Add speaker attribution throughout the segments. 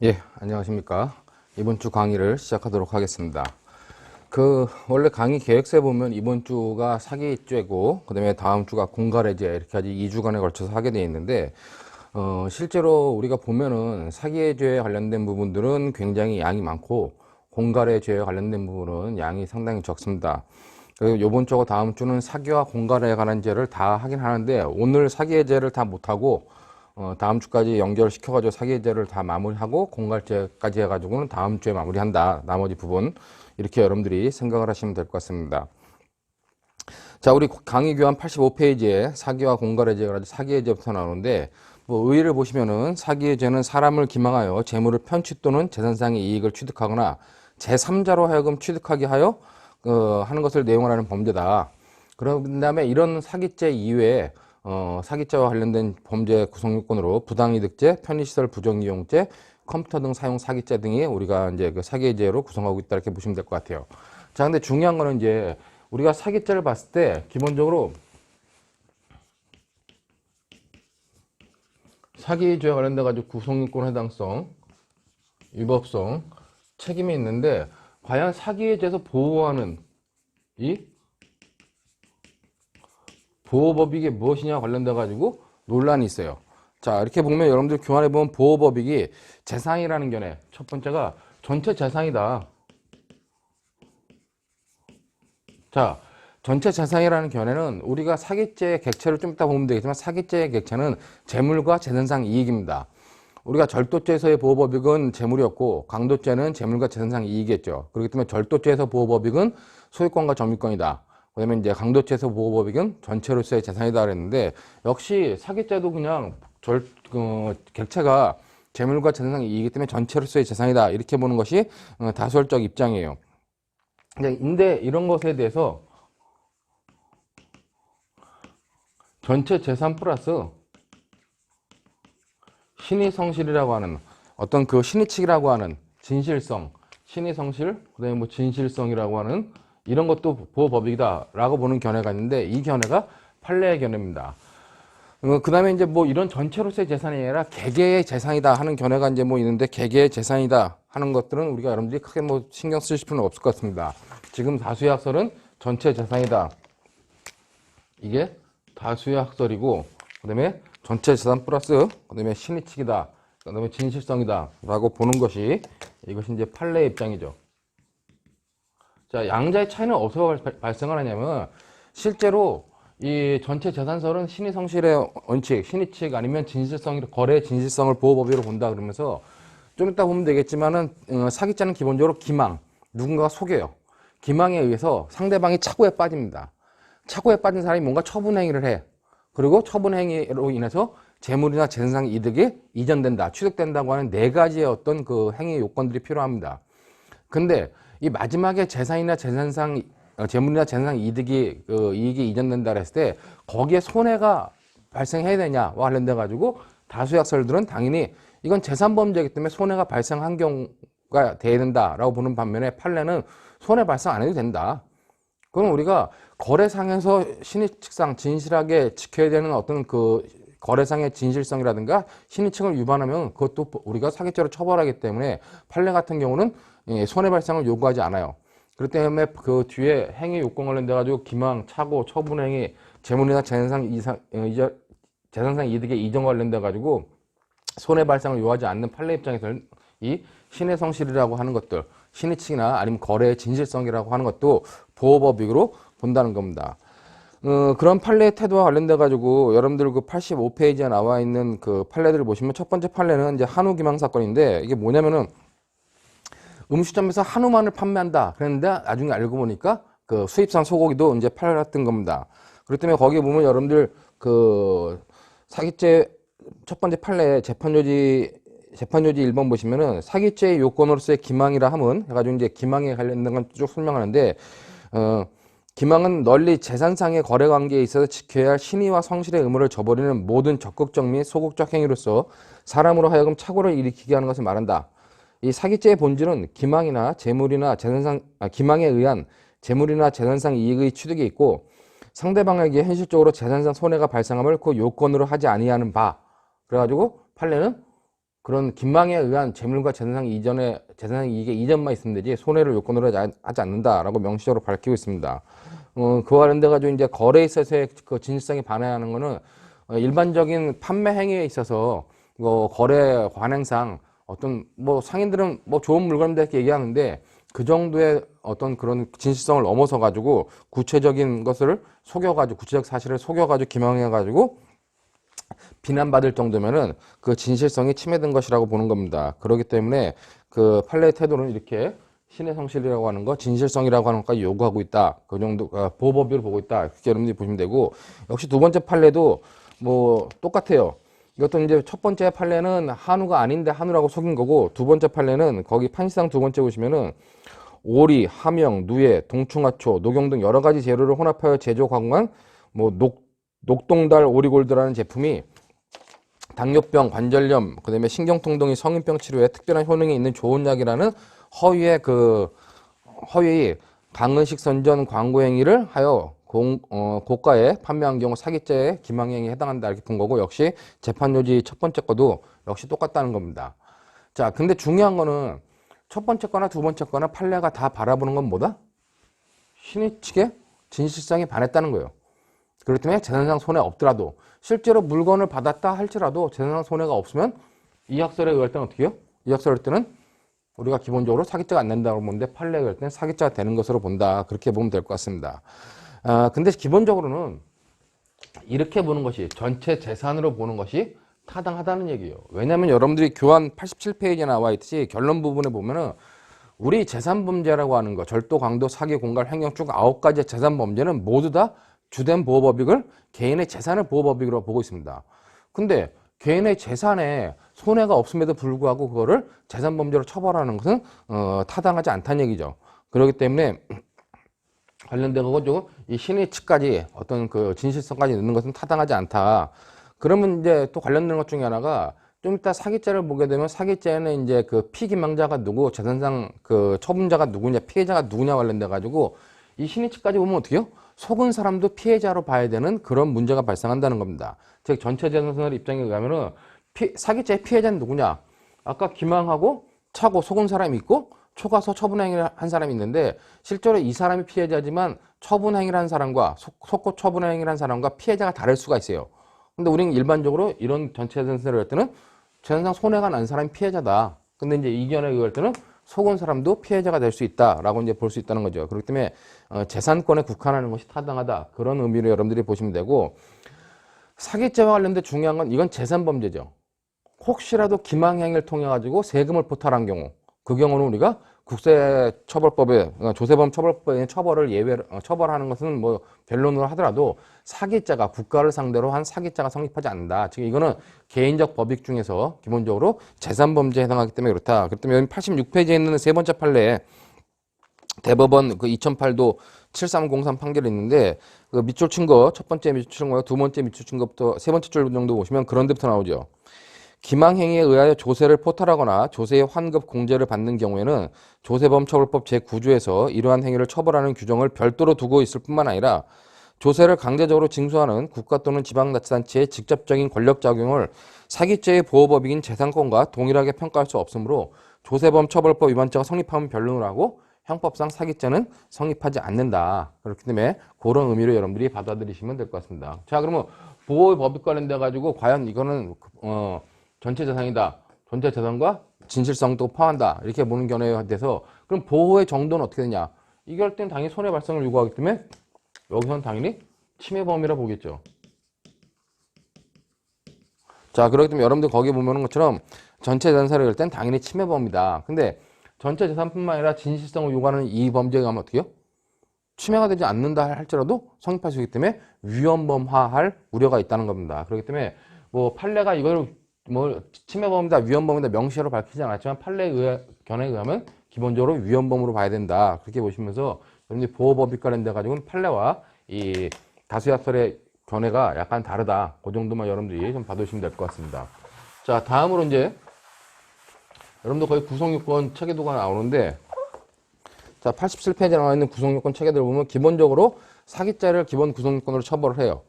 Speaker 1: 예, 안녕하십니까. 이번 주 강의를 시작하도록 하겠습니다. 원래 강의 계획서에 보면 이번 주가 사기죄고, 그 다음에 다음 주가 공갈해죄, 이렇게 아직 2주간에 걸쳐서 하게 되어 있는데, 실제로 우리가 보면은 사기죄에 관련된 부분들은 굉장히 양이 많고, 공갈해죄에 관련된 부분은 양이 상당히 적습니다. 그리고 요번 주와 다음 주는 사기와 공갈에 관한 죄를 다 하긴 하는데, 오늘 사기의 죄를 다 못하고, 다음 주까지 연결시켜가지고 사기죄를 다 마무리하고 공갈죄까지 해가지고는 다음 주에 마무리한다. 나머지 부분. 이렇게 여러분들이 생각을 하시면 될 것 같습니다. 자, 우리 강의 교환 85페이지에 사기와 공갈의 죄가 사기의 죄부터 나오는데, 뭐 의의를 보시면은 사기의 죄는 사람을 기망하여 재물을 편취 또는 재산상의 이익을 취득하거나 제3자로 하여금 취득하게 하여 하는 것을 내용을 하는 범죄다. 그런 다음에 이런 사기죄 이외에 사기죄와 관련된 범죄 구성요건으로 부당이득죄, 편의시설 부정이용죄, 컴퓨터 등 사용 사기죄 등이 우리가 이제 그 사기의 죄로 구성하고 있다 이렇게 보시면 될 것 같아요. 자, 근데 중요한 거는 이제 우리가 사기죄를 봤을 때 기본적으로 사기죄와 관련돼 가지고 구성요건 해당성, 위법성, 책임이 있는데 과연 사기에 대해서 보호하는 이 보호법익이 무엇이냐 관련돼 가지고 논란이 있어요. 자, 이렇게 보면 여러분들 교환해 보면 보호법익이 재산이라는 견해. 첫 번째가 전체 재산이다. 자, 전체 재산이라는 견해는 우리가 사기죄의 객체를 좀 이따 보면 되겠지만 사기죄의 객체는 재물과 재산상 이익입니다. 우리가 절도죄에서의 보호법익은 재물이었고 강도죄는 재물과 재산상 이익이었죠. 그렇기 때문에 절도죄에서 보호법익은 소유권과 점유권이다. 그다음에 이제 강도죄에서 보호법익은 전체로서의 재산이다 그랬는데 역시 사기죄도 그냥 객체가 재물과 재산상 이익이기 때문에 전체로서의 재산이다. 이렇게 보는 것이 다수결적 입장이에요. 근데 이런 것에 대해서 전체 재산 플러스 신의성실이라고 하는 어떤 그 신의칙이라고 하는 진실성, 신의성실, 그다음에 뭐 진실성이라고 하는 이런 것도 보호법이다라고 보는 견해가 있는데 이 견해가 판례의 견해입니다. 그다음에 이제 뭐 이런 전체로서의 재산이 아니라 개개의 재산이다 하는 견해가 이제 뭐 있는데 개개의 재산이다 하는 것들은 우리가 여러분들이 크게 뭐 신경 쓰실 필요는 없을 것 같습니다. 지금 다수의 학설은 전체 재산이다. 이게 다수의 학설이고 그다음에 전체 재산 플러스 그다음에 신의칙이다. 그다음에 진실성이다 라고 보는 것이 이것이 이제 판례의 입장이죠. 자, 양자의 차이는 어디서 발생을 하냐면 실제로 이 전체 재산설은 신의성실의 원칙, 신의칙 아니면 진실성, 거래 진실성을 보호법으로 본다 그러면서 좀 이따 보면 되겠지만은 사기죄는 기본적으로 기망, 누군가가 속여요. 기망에 의해서 상대방이 착오에 빠집니다. 착오에 빠진 사람이 뭔가 처분행위를 해. 그리고 처분행위로 인해서 재물이나 재산상 이득이 이전된다, 취득된다고 하는 네 가지의 어떤 그 행위 요건들이 필요합니다. 근데 이 마지막에 재산이나 재산상 재물이나 재산상 이익이 이전된다 그랬을 때 거기에 손해가 발생해야 되냐와 관련돼 가지고 다수의 학설들은 당연히 이건 재산범죄이기 때문에 손해가 발생한 경우가 돼야 된다라고 보는 반면에 판례는 손해 발생 안 해도 된다. 그럼 우리가 거래상에서 신의칙상 진실하게 지켜야 되는 어떤 그 거래상의 진실성이라든가 신의칙을 위반하면 그것도 우리가 사기죄로 처벌하기 때문에 판례 같은 경우는 손해 발생을 요구하지 않아요. 그렇기 때문에 그 뒤에 행위 요건 관련돼 가지고 기망, 착오, 처분행위, 재물이나 재산상 이득의 이전 관련돼 가지고 손해 발생을 요구하지 않는 판례 입장에서는 이 신의 성실이라고 하는 것들, 신의칙이나 아니면 거래의 진실성이라고 하는 것도 보호법익으로 본다는 겁니다. 그런 판례의 태도와 관련돼 가지고 여러분들 그 85페이지에 나와 있는 그 판례들을 보시면 첫 번째 판례는 이제 한우 기망 사건인데 이게 뭐냐면은 음식점에서 한우만을 판매한다 그랬는데 나중에 알고 보니까 그 수입산 소고기도 이제 팔았던 겁니다. 그렇기 때문에 거기에 보면 여러분들 그 사기죄 첫 번째 판례 재판요지 1번 보시면은 사기죄의 요건으로서의 기망이라 함은 해가지고 이제 기망에 관련된 건 쭉 설명하는데 기망은 널리 재산상의 거래 관계에 있어서 지켜야 할 신의와 성실의 의무를 저버리는 모든 적극적 및 소극적 행위로서 사람으로 하여금 착오를 일으키게 하는 것을 말한다. 이 사기죄의 본질은 기망이나 재물이나 기망에 의한 재물이나 재산상 이익의 취득이 있고 상대방에게 현실적으로 재산상 손해가 발생함을 그 요건으로 하지 아니하는 바. 그래가지고 판례는 그런 기망에 의한 재물과 재산상 이전에 재산상 이익에 이전만 있으면 되지 손해를 요건으로 하지 않는다라고 명시적으로 밝히고 있습니다. 그와 관련돼 가지고 이제 거래에 있어서의 그 진실성이 반해하는 거는 일반적인 판매 행위에 있어서 거래 관행상 어떤 뭐 상인들은 뭐 좋은 물건인데 이렇게 얘기하는데 그 정도의 어떤 그런 진실성을 넘어서 가지고 구체적인 것을 속여가지고 구체적 사실을 속여가지고 기망해가지고 비난받을 정도면은 그 진실성이 침해된 것이라고 보는 겁니다. 그렇기 때문에 그 판례의 태도는 이렇게 신의 성실이라고 하는 거, 진실성이라고 하는 것까지 요구하고 있다. 그 정도 보호법으로 보고 있다. 그렇게 여러분들이 보시면 되고 역시 두 번째 판례도 뭐 똑같아요. 이것도 이제 첫 번째 판례는 한우가 아닌데 한우라고 속인 거고 두 번째 판례는 거기 판시상 두 번째 보시면은 오리, 함영, 누에, 동충하초, 녹용 등 여러 가지 재료를 혼합하여 제조 가공한 뭐 녹동달 오리골드라는 제품이 당뇨병, 관절염, 그다음에 신경통 등의 성인병 치료에 특별한 효능이 있는 좋은 약이라는 허위 강의식 선전 광고 행위를 하여 고가에 판매한 경우 사기죄의 기망행위에 해당한다 이렇게 본 거고 역시 재판 요지 첫 번째 거도 역시 똑같다는 겁니다. 자, 근데 중요한 거는 첫 번째 거나 두 번째 거나 판례가 다 바라보는 건 뭐다? 신의 측의 진실성에 반했다는 거예요. 그렇기 때문에 재산상 손해 없더라도 실제로 물건을 받았다 할지라도 재산상 손해가 없으면 이 약설에 의할 때는 어떻게 해요? 이 약설할 때는 우리가 기본적으로 사기죄가 안 된다고 보는데 판례에 의할 때는 사기죄가 되는 것으로 본다. 그렇게 보면 될 것 같습니다. 근데 기본적으로는 이렇게 보는 것이 전체 재산으로 보는 것이 타당하다는 얘기예요. 왜냐하면 여러분들이 교환 87페이지에 나와 있듯이 결론 부분에 보면은 우리 재산범죄라고 하는 거 절도, 강도, 사기, 공갈, 횡령 쭉 9가지의 재산범죄는 모두 다 주된 보호법익을 개인의 재산을 보호법익으로 보고 있습니다. 근데 개인의 재산에 손해가 없음에도 불구하고 그거를 재산범죄로 처벌하는 것은 타당하지 않다는 얘기죠. 그렇기 때문에 관련된 거고 이 신의 측까지 어떤 그 진실성까지 넣는 것은 타당하지 않다. 그러면 이제 또 관련된 것 중에 하나가 좀 이따 사기죄를 보게 되면 사기죄는 이제 그 피기망자가 누구, 재산상 그 처분자가 누구냐, 피해자가 누구냐 관련돼 가지고 이 신의 측까지 보면 어떻게 해요? 속은 사람도 피해자로 봐야 되는 그런 문제가 발생한다는 겁니다. 즉 전체 재산설 입장에 의하면은 사기죄의 피해자는 누구냐? 아까 기망하고 차고 속은 사람이 있고 초과서 처분행위를 한 사람이 있는데 실제로 이 사람이 피해자지만 처분행위를 한 사람과 속고 처분행위를 한 사람과 피해자가 다를 수가 있어요. 근데 우리는 일반적으로 이런 전체 재산세를 할 때는 재산상 손해가 난 사람이 피해자다. 근데 이제 이견에 의할 때는 속은 사람도 피해자가 될 수 있다라고 이제 볼 수 있다는 거죠. 그렇기 때문에 재산권에 국한하는 것이 타당하다. 그런 의미로 여러분들이 보시면 되고 사기죄와 관련된 중요한 건 이건 재산범죄죠. 혹시라도 기망행위를 통해 가지고 세금을 포탈한 경우 그 경우는 우리가 국세처벌법에 조세범 처벌법에 처벌을 예외 처벌하는 것은 뭐 변론으로 하더라도 사기죄가 국가를 상대로 한 사기죄가 성립하지 않는다. 지금 이거는 개인적 법익 중에서 기본적으로 재산범죄에 해당하기 때문에 그렇다. 그렇기 때문에 86페이지에 있는 세 번째 판례에 대법원 그 2008도 7303 판결이 있는데 그 밑줄 친 거 첫 번째 밑줄 친 거요, 두 번째 밑줄 친 것부터 세 번째 줄 정도 보시면 그런 데부터 나오죠. 기망행위에 의하여 조세를 포탈하거나 조세의 환급 공제를 받는 경우에는 조세범 처벌법 제9조에서 이러한 행위를 처벌하는 규정을 별도로 두고 있을 뿐만 아니라 조세를 강제적으로 징수하는 국가 또는 지방자치단체의 직접적인 권력작용을 사기죄의 보호법익인 재산권과 동일하게 평가할 수 없으므로 조세범 처벌법 위반죄가 성립하면 변론을 하고 형법상 사기죄는 성립하지 않는다. 그렇기 때문에 그런 의미로 여러분들이 받아들이시면 될 것 같습니다. 자, 그러면 보호법익 관련돼 가지고 과연 이거는 전체 재산이다. 전체 재산과 진실성도 포함한다. 이렇게 보는 견해에 대해서 그럼 보호의 정도는 어떻게 되냐? 이럴 땐 당연히 손해 발생을 요구하기 때문에 여기서는 당연히 침해 범위라 보겠죠. 자, 그렇기 때문에 여러분들 거기 보는 것처럼 전체 재산세를 할 땐 당연히 침해 범위다. 근데 전체 재산뿐만 아니라 진실성을 요구하는 이 범죄에 가면 어떻게 해요? 침해가 되지 않는다 할지라도 성립할 수 있기 때문에 위헌범화할 우려가 있다는 겁니다. 그렇기 때문에 뭐 판례가 이걸 뭐 침해범이다, 위헌범이다 명시로 밝히지 않았지만 판례의 견해에 의하면 기본적으로 위헌범으로 봐야 된다. 그렇게 보시면서 여러분들 보호법익 관련돼 가지고는 판례와 이 다수약설의 견해가 약간 다르다. 그 정도만 여러분들이 좀 봐두시면 될 것 같습니다. 자, 다음으로 이제 여러분들 거의 구성요건 체계도가 나오는데 자, 87페이지에 나와 있는 구성요건 체계들을 보면 기본적으로 사기죄를 기본 구성요건으로 처벌을 해요.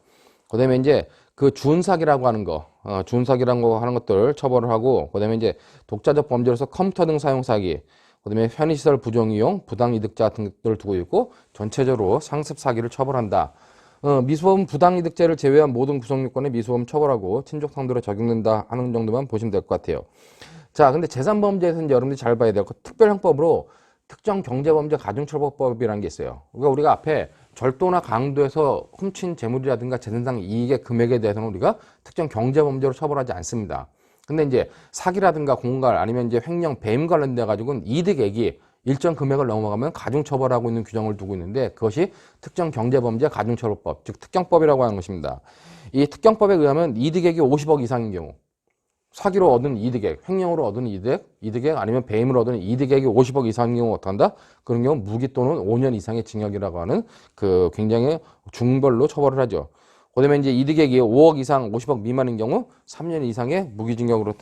Speaker 1: 그 다음에 이제 그 준사기라고 하는 거, 준사기라는 거 하는 것들 처벌을 하고, 그다음에 이제 독자적 범죄로서 컴퓨터 등 사용 사기, 그다음에 편의시설 부정이용, 부당이득자 같은 것들을 두고 있고, 전체적으로 상습 사기를 처벌한다. 미수범 부당이득죄를 제외한 모든 구성요건에 미수범 처벌하고 친족 상도로 적용된다 하는 정도만 보시면 될 것 같아요. 자, 근데 재산범죄에서는 여러분들이 잘 봐야 돼요. 특별형법으로 특정경제범죄 가중처벌법이라는 게 있어요. 그러니까 우리가 앞에 절도나 강도에서 훔친 재물이라든가 재산상 이익의 금액에 대해서는 우리가 특정 경제범죄로 처벌하지 않습니다. 근데 이제 사기라든가 공갈 아니면 이제 횡령, 배임 관련돼 가지고는 이득액이 일정 금액을 넘어가면 가중처벌하고 있는 규정을 두고 있는데, 그것이 특정 경제범죄 가중처벌법, 즉 특경법이라고 하는 것입니다. 이 특경법에 의하면 이득액이 50억 이상인 경우, 사기로 얻은 이득액, 횡령으로 얻은 이득액 아니면 배임으로 얻은 이득액이 50억 이상인 경우 어떡한다? 그런 경우 무기 또는 5년 이상의 징역이라고 하는 그 굉장히 중벌로 처벌을 하죠. 그다음에 이제 이득액이 5억 이상 50억 미만인 경우 3년 이상의 무기징역으로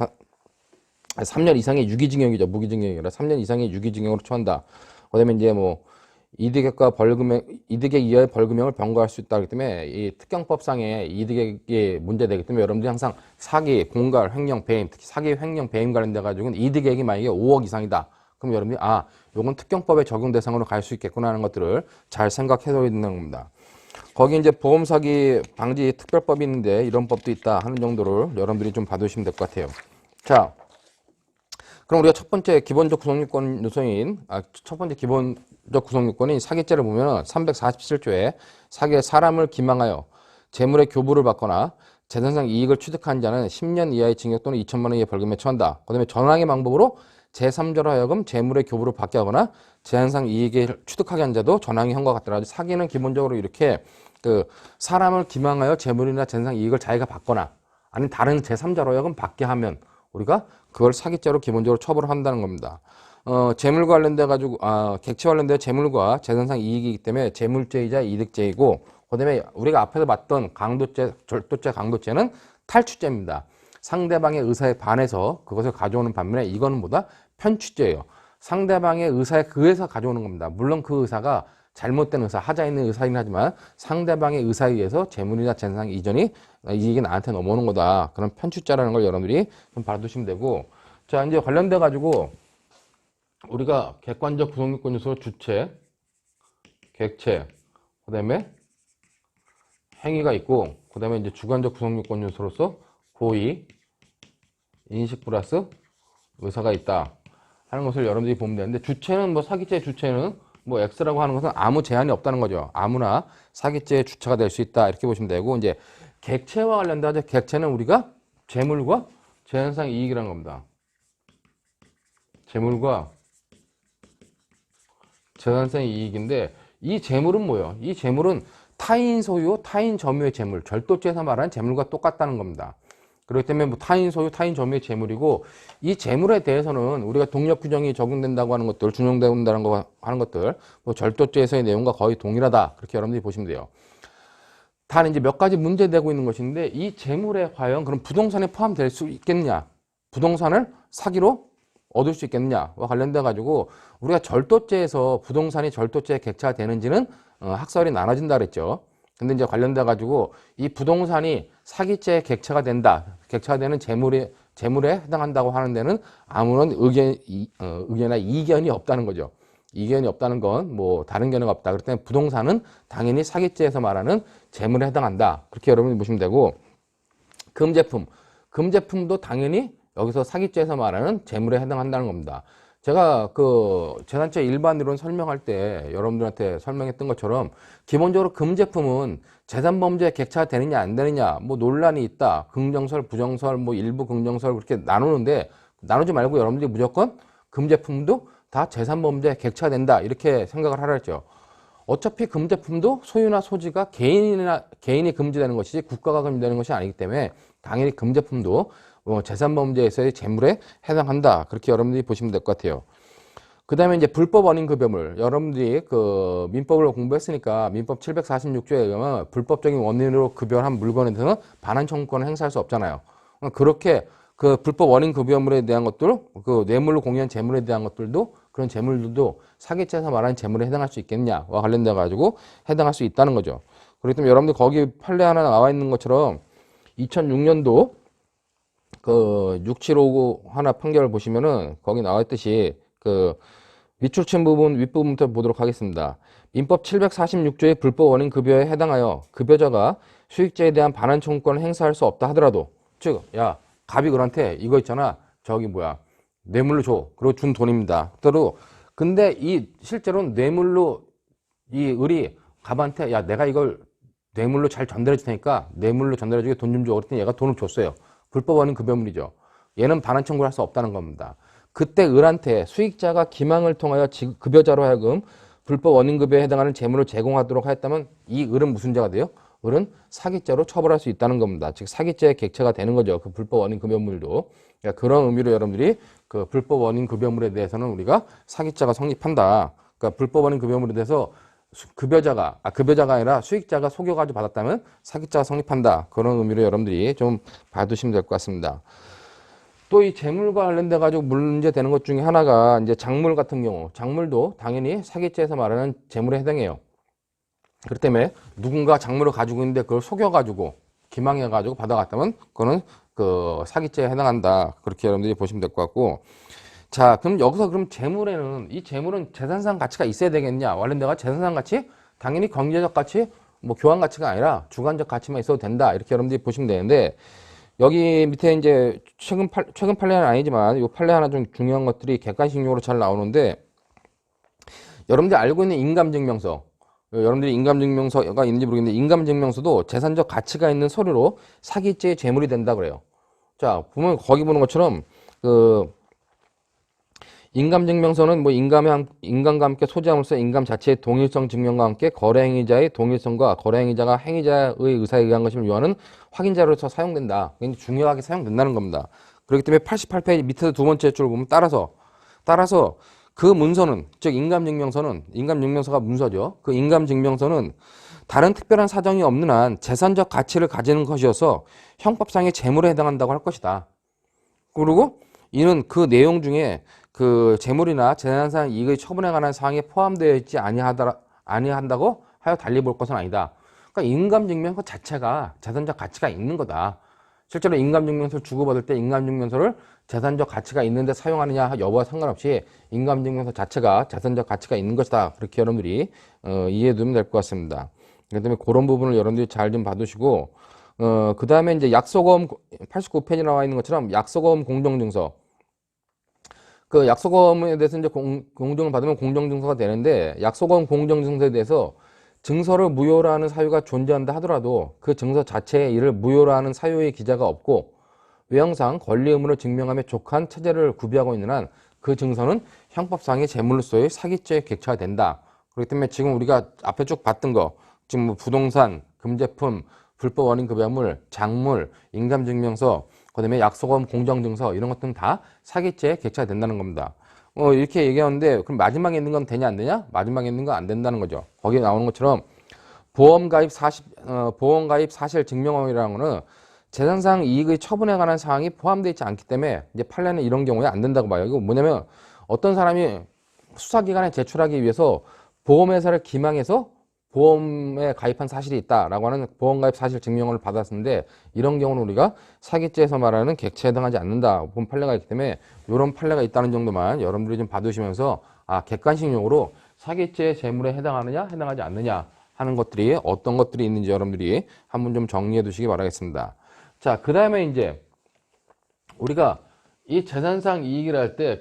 Speaker 1: 3년 이상의 유기징역이죠. 무기징역이 아니라 3년 이상의 유기징역으로 처한다. 그다음에 이제 뭐 이득액과 벌금액, 이득액 이하의 벌금형을 병고할 수 있다기 때문에 이 특경법상의 이득액이 문제되기 때문에 여러분들이 항상 사기, 공갈, 횡령, 배임, 특히 사기, 횡령, 배임 관련돼 가지고는 이득액이 만약에 5억 이상이다. 그럼 여러분들이 요건 특경법에 적용 대상으로 갈 수 있겠구나 하는 것들을 잘 생각해둬야 되는 겁니다. 거기 이제 보험 사기 방지 특별법이 있는데 이런 법도 있다 하는 정도를 여러분들이 좀 봐두시면 될 것 같아요. 자, 그럼 우리가 첫 번째 기본적 구성요건 요소인 첫 번째 기본적 구성요건인 사기죄를 보면 347조에 사기에 사람을 기망하여 재물의 교부를 받거나 재산상 이익을 취득한 자는 10년 이하의 징역 또는 2천만 원 이하의 벌금에 처한다. 그다음에 전항의 방법으로 제3자로 하여금 재물의 교부를 받게 하거나 재산상 이익을 취득하게 한 자도 전항의 형과 같더라. 사기는 기본적으로 이렇게 그 사람을 기망하여 재물이나 재산상 이익을 자기가 받거나 아니면 다른 제3자로 하여금 받게 하면 우리가 그걸 사기죄로 기본적으로 처벌을 한다는 겁니다. 재물과 관련돼 가지고 객체 관련돼 재물과 재산상 이익이기 때문에 재물죄이자 이득죄이고, 그다음에 우리가 앞에서 봤던 강도죄, 절도죄, 강도죄는 탈취죄입니다. 상대방의 의사에 반해서 그것을 가져오는 반면에 이거는 뭐다? 편취죄예요. 상대방의 의사에 의해서 가져오는 겁니다. 물론 그 의사가 잘못된 의사, 하자 있는 의사이긴 하지만 상대방의 의사에 의해서 재물이나 재산 이전이 이익이 나한테 넘어오는 거다. 그런 편취죄라는 걸 여러분들이 좀 봐두시면 되고, 자, 이제 관련돼 가지고 우리가 객관적 구성요건 요소 주체, 객체, 그다음에 행위가 있고, 그다음에 이제 주관적 구성요건 요소로서 고의, 인식 플러스 의사가 있다 하는 것을 여러분들이 보면 되는데, 주체는 뭐 사기죄 주체는 뭐 X라고 하는 것은 아무 제한이 없다는 거죠. 아무나 사기죄의 주체가 될 수 있다 이렇게 보시면 되고, 이제 객체와 관련돼서 객체는 우리가 재물과 재산상 이익이라는 겁니다. 재물과 재산상 이익인데, 이 재물은 뭐예요? 이 재물은 타인 소유, 타인 점유의 재물, 절도죄에서 말하는 재물과 똑같다는 겁니다. 그렇기 때문에 뭐 타인 소유, 타인 점유의 재물이고, 이 재물에 대해서는 우리가 동력 규정이 적용된다고 하는 것들, 준용된다는 거 하는 것들, 뭐 절도죄에서의 내용과 거의 동일하다. 그렇게 여러분들이 보시면 돼요. 단 이제 몇 가지 문제되고 있는 것인데, 이 재물에 과연 그럼 부동산에 포함될 수 있겠느냐? 부동산을 사기로 얻을 수 있겠느냐와 관련돼 가지고 우리가 절도죄에서 부동산이 절도죄에 객체가 되는지는 학설이 나눠진다 그랬죠. 근데 이제 관련돼 가지고 이 부동산이 사기죄에 객체가 된다, 객체가 되는 재물에 해당한다고 하는 데는 아무런 의견이나 이견이 없다는 거죠. 이견이 없다는 건 뭐 다른 견해가 없다. 그렇기 때문에 부동산은 당연히 사기죄에서 말하는 재물에 해당한다. 그렇게 여러분이 보시면 되고, 금제품도 당연히 여기서 사기죄에서 말하는 재물에 해당한다는 겁니다. 제가 그 재산죄 일반이론 설명할 때 여러분들한테 설명했던 것처럼 기본적으로 금제품은 재산범죄에 객체가 되느냐 안 되느냐 뭐 논란이 있다. 긍정설, 부정설, 뭐 일부 긍정설 그렇게 나누는데, 나누지 말고 여러분들이 무조건 금제품도 다 재산범죄에 객체가 된다 이렇게 생각을 하라 했죠. 어차피 금제품도 소유나 소지가 개인이 금지되는 것이지 국가가 금지되는 것이 아니기 때문에 당연히 금제품도 재산범죄에서의 재물에 해당한다. 그렇게 여러분들이 보시면 될 것 같아요. 그 다음에 이제 불법 원인급여물. 여러분들이 그 민법을 공부했으니까 민법 746조에 의하면 불법적인 원인으로 급여한 물건에 대해서는 반환 청구권을 행사할 수 없잖아요. 그렇게 그 불법 원인급여물에 대한 것들, 그 뇌물로 공유한 재물에 대한 것들도, 그런 재물들도 사기죄에서 말하는 재물에 해당할 수 있겠냐와 관련돼 가지고 해당할 수 있다는 거죠. 그렇기 때문에 여러분들 거기 판례 하나 나와 있는 것처럼 2006년도 그 6759 하나 판결 보시면은 거기 나와 있듯이 그 밑줄친 부분 윗부분부터 보도록 하겠습니다. 민법 746조의 불법 원인 급여에 해당하여 급여자가 수익자에 대한 반환 청구권을 행사할 수 없다 하더라도, 즉, 야, 갑이 그한테 이거 있잖아, 저기 뭐야, 뇌물로 줘. 그리고 준 돈입니다. 또 근데 이 실제로는 뇌물로 이 을이 갑한테 야, 내가 이걸 뇌물로 잘 전달해 줄 테니까 뇌물로 전달해 주게 돈 좀 줘. 그랬더니 얘가 돈을 줬어요. 불법 원인 급여물이죠. 얘는 반환 청구를 할 수 없다는 겁니다. 그때 을한테 수익자가 기망을 통하여 급여자로 하여금 불법 원인 급여에 해당하는 재물을 제공하도록 하였다면 이 을은 무슨 죄가 돼요? 을은 사기죄로 처벌할 수 있다는 겁니다. 즉 사기죄의 객체가 되는 거죠. 그 불법 원인 급여물도. 그러니까 그런 의미로 여러분들이 그 불법 원인 급여물에 대해서는 우리가 사기죄가 성립한다. 그러니까 불법 원인 급여물에 대해서 급여자가 아니라 수익자가 속여가지고 받았다면 사기죄가 성립한다. 그런 의미로 여러분들이 좀 봐두시면 될 것 같습니다. 또 이 재물과 관련돼 가지고 문제되는 것 중에 하나가 이제 작물 같은 경우, 작물도 당연히 사기죄에서 말하는 재물에 해당해요. 그렇기 때문에 누군가 작물을 가지고 있는데 그걸 속여가지고 기망해가지고 받아갔다면 그거는 그 사기죄에 해당한다. 그렇게 여러분들이 보시면 될 것 같고, 자, 그럼 여기서 그럼 재물에는 이 재물은 재산상 가치가 있어야 되겠냐? 관련돼가 재산상 가치? 당연히 경제적 가치, 뭐 교환 가치가 아니라 주관적 가치만 있어도 된다. 이렇게 여러분들이 보시면 되는데, 여기 밑에 이제 최근 판례는 아니지만 이 판례 하나 좀 중요한 것들이 객관식용으로 잘 나오는데, 여러분들이 알고 있는 인감증명서, 여러분들이 인감증명서가 있는지 모르겠는데 인감증명서도 재산적 가치가 있는 서류로 사기죄의 재물이 된다 그래요. 자, 보면 거기 보는 것처럼 그 인감증명서는 뭐 인감과 함께 소지함으로써 인감 자체의 동일성 증명과 함께 거래행위자의 동일성과 거래행위자가 행위자의 의사에 의한 것임을 요하는 확인자료로서 사용된다. 굉장히 중요하게 사용된다는 겁니다. 그렇기 때문에 88페이지 밑에서 두 번째 줄을 보면 따라서 그 문서는, 즉 인감증명서가 문서죠. 그 인감증명서는 다른 특별한 사정이 없는 한 재산적 가치를 가지는 것이어서 형법상의 재물에 해당한다고 할 것이다. 그리고 이는 그 내용 중에 그 재물이나 재산상 이익의 처분에 관한 사항에 포함되어 있지 아니한다고 하여 달리 볼 것은 아니다. 그러니까 인감증명서 자체가 재산적 가치가 있는 거다. 실제로 인감증명서를 주고받을 때 인감증명서를 재산적 가치가 있는데 사용하느냐 여부와 상관없이 인감증명서 자체가 재산적 가치가 있는 것이다. 그렇게 여러분들이 이해해 두면 될 것 같습니다. 그다음에 그런 부분을 여러분들이 잘 좀 봐두시고, 그 다음에 이제 약속어음 89페이지 나와 있는 것처럼 약속어음 공정증서. 그 약속어음에 대해서 이제 공정을 받으면 공정증서가 되는데, 약속어음 공정증서에 대해서 증서를 무효로 하는 사유가 존재한다 하더라도 그 증서 자체에 이를 무효로 하는 사유의 기자가 없고 외형상 권리 의무를 증명하며 족한 체제를 구비하고 있는 한 그 증서는 형법상의 재물로서의 사기죄의 객체가 된다. 그렇기 때문에 지금 우리가 앞에 쭉 봤던 거, 지금 뭐 부동산, 금제품, 불법 원인 급여물, 작물, 인감증명서, 그다음에 약속어음 공정증서 이런 것들은 다 사기죄의 객체가 된다는 겁니다. 이렇게 얘기하는데 그럼 마지막에 있는 건 되냐 안 되냐? 마지막에 있는 건 안 된다는 거죠. 거기에 나오는 것처럼 보험가입 사실 증명원이라는 거는 재산상 이익의 처분에 관한 사항이 포함되어 있지 않기 때문에 이제 판례는 이런 경우에 안 된다고 봐요. 이거 뭐냐면 어떤 사람이 수사기관에 제출하기 위해서 보험회사를 기망해서 보험에 가입한 사실이 있다라고 하는 보험가입 사실 증명을 받았는데 이런 경우는 우리가 사기죄에서 말하는 객체에 해당하지 않는다 본 판례가 있기 때문에 이런 판례가 있다는 정도만 여러분들이 좀 봐두시면서 객관식 용어로 사기죄의 재물에 해당하느냐 해당하지 않느냐 하는 것들이 어떤 것들이 있는지 여러분들이 한번 좀 정리해 두시기 바라겠습니다. 자, 그 다음에 이제 우리가 이 재산상 이익이라 할 때,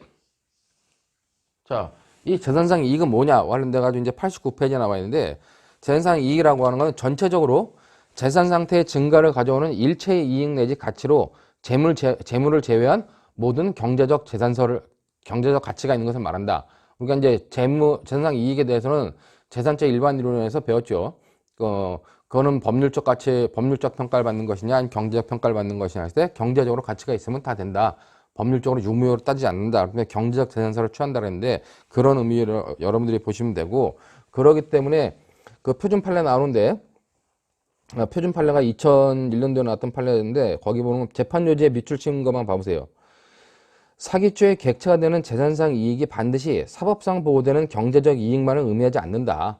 Speaker 1: 자, 이 재산상 이익은 뭐냐 관련돼 가지고 이제 89페이지에 나와 있는데, 재산상 이익이라고 하는 건 전체적으로 재산 상태의 증가를 가져오는 일체의 이익 내지 가치로 재물을 제외한 모든 경제적 가치가 있는 것을 말한다. 그러니까 이제 재산상 이익에 대해서는 재산죄 일반 이론에서 배웠죠. 그거는 법률적 평가를 받는 것이냐, 아니면 경제적 평가를 받는 것이냐 했을 때 경제적으로 가치가 있으면 다 된다. 법률적으로 유무효로 따지지 않는다. 그러면 경제적 재산사를 취한다 그랬는데 그런 의미로 여러분들이 보시면 되고, 그러기 때문에 그 표준 판례 나오는데, 표준 판례가 2001년도에 나왔던 판례인데 거기 보면 재판 요지의 밑줄 치는 것만 봐보세요. 사기죄의 객체가 되는 재산상 이익이 반드시 사법상 보호되는 경제적 이익만을 의미하지 않는다.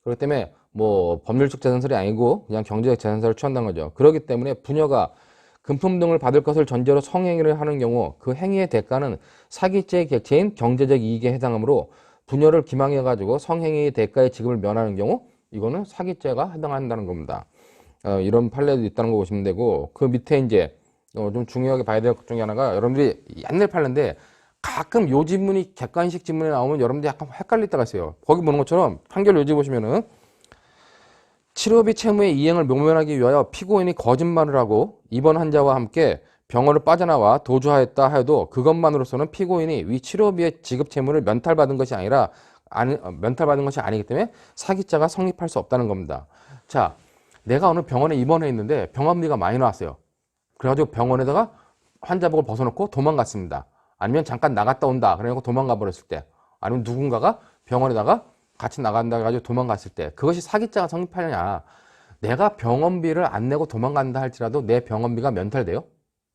Speaker 1: 그렇기 때문에 뭐 법률적 재산설이 아니고 그냥 경제적 재산설을 취한다는 거죠. 그렇기 때문에 부녀가 금품 등을 받을 것을 전제로 성행위를 하는 경우 그 행위의 대가는 사기죄의 객체인 경제적 이익에 해당하므로 분여를 기망해가지고 성행위의 대가의 지급을 면하는 경우 이거는 사기죄가 해당한다는 겁니다. 이런 판례도 있다는 거 보시면 되고, 그 밑에 이제 좀 중요하게 봐야 될 것 중에 하나가, 여러분들이 옛날 판례인데 가끔 요 지문이 객관식 지문에 나오면 여러분들이 약간 헷갈릴 때가 있어요. 거기 보는 것처럼 판결 요지 보시면은 치료비 채무의 이행을 묘면하기 위하여 피고인이 거짓말을 하고 입원 환자와 함께 병원을 빠져나와 도주하였다 하여도 그것만으로서는 피고인이 위 치료비의 지급 채무를 면탈받은 것이 아니기 때문에 사기죄가 성립할 수 없다는 겁니다. 자, 내가 어느 병원에 입원해 있는데 병원비가 많이 나왔어요. 그래가지고 병원에다가 환자복을 벗어놓고 도망갔습니다. 아니면 잠깐 나갔다 온다 그래갖고 도망가 버렸을 때, 아니면 누군가가 병원에다가 같이 나간다 해가지고 도망갔을 때, 그것이 사기죄가 성립하느냐. 내가 병원비를 안 내고 도망간다 할지라도 내 병원비가 면탈돼요?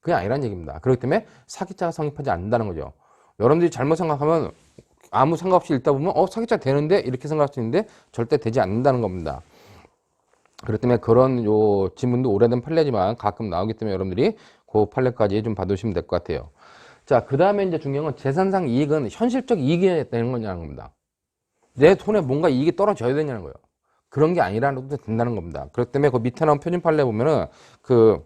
Speaker 1: 그게 아니란 얘기입니다. 그렇기 때문에 사기죄가 성립하지 않는다는 거죠. 여러분들이 잘못 생각하면 아무 생각 없이 읽다 보면 사기죄 되는데 이렇게 생각할 수 있는데 절대 되지 않는다는 겁니다. 그렇기 때문에 그런 요 지문도 오래된 판례지만 가끔 나오기 때문에 여러분들이 그 판례까지 좀 봐두시면 될 것 같아요. 자, 그 다음에 이제 중요한 건 재산상 이익은 현실적 이익이 되는 거냐는 겁니다. 내 돈에 뭔가 이익이 떨어져야 되냐는 거예요. 그런 게 아니라도 된다는 겁니다. 그렇기 때문에 그 밑에 나온 표준 판례 보면은 그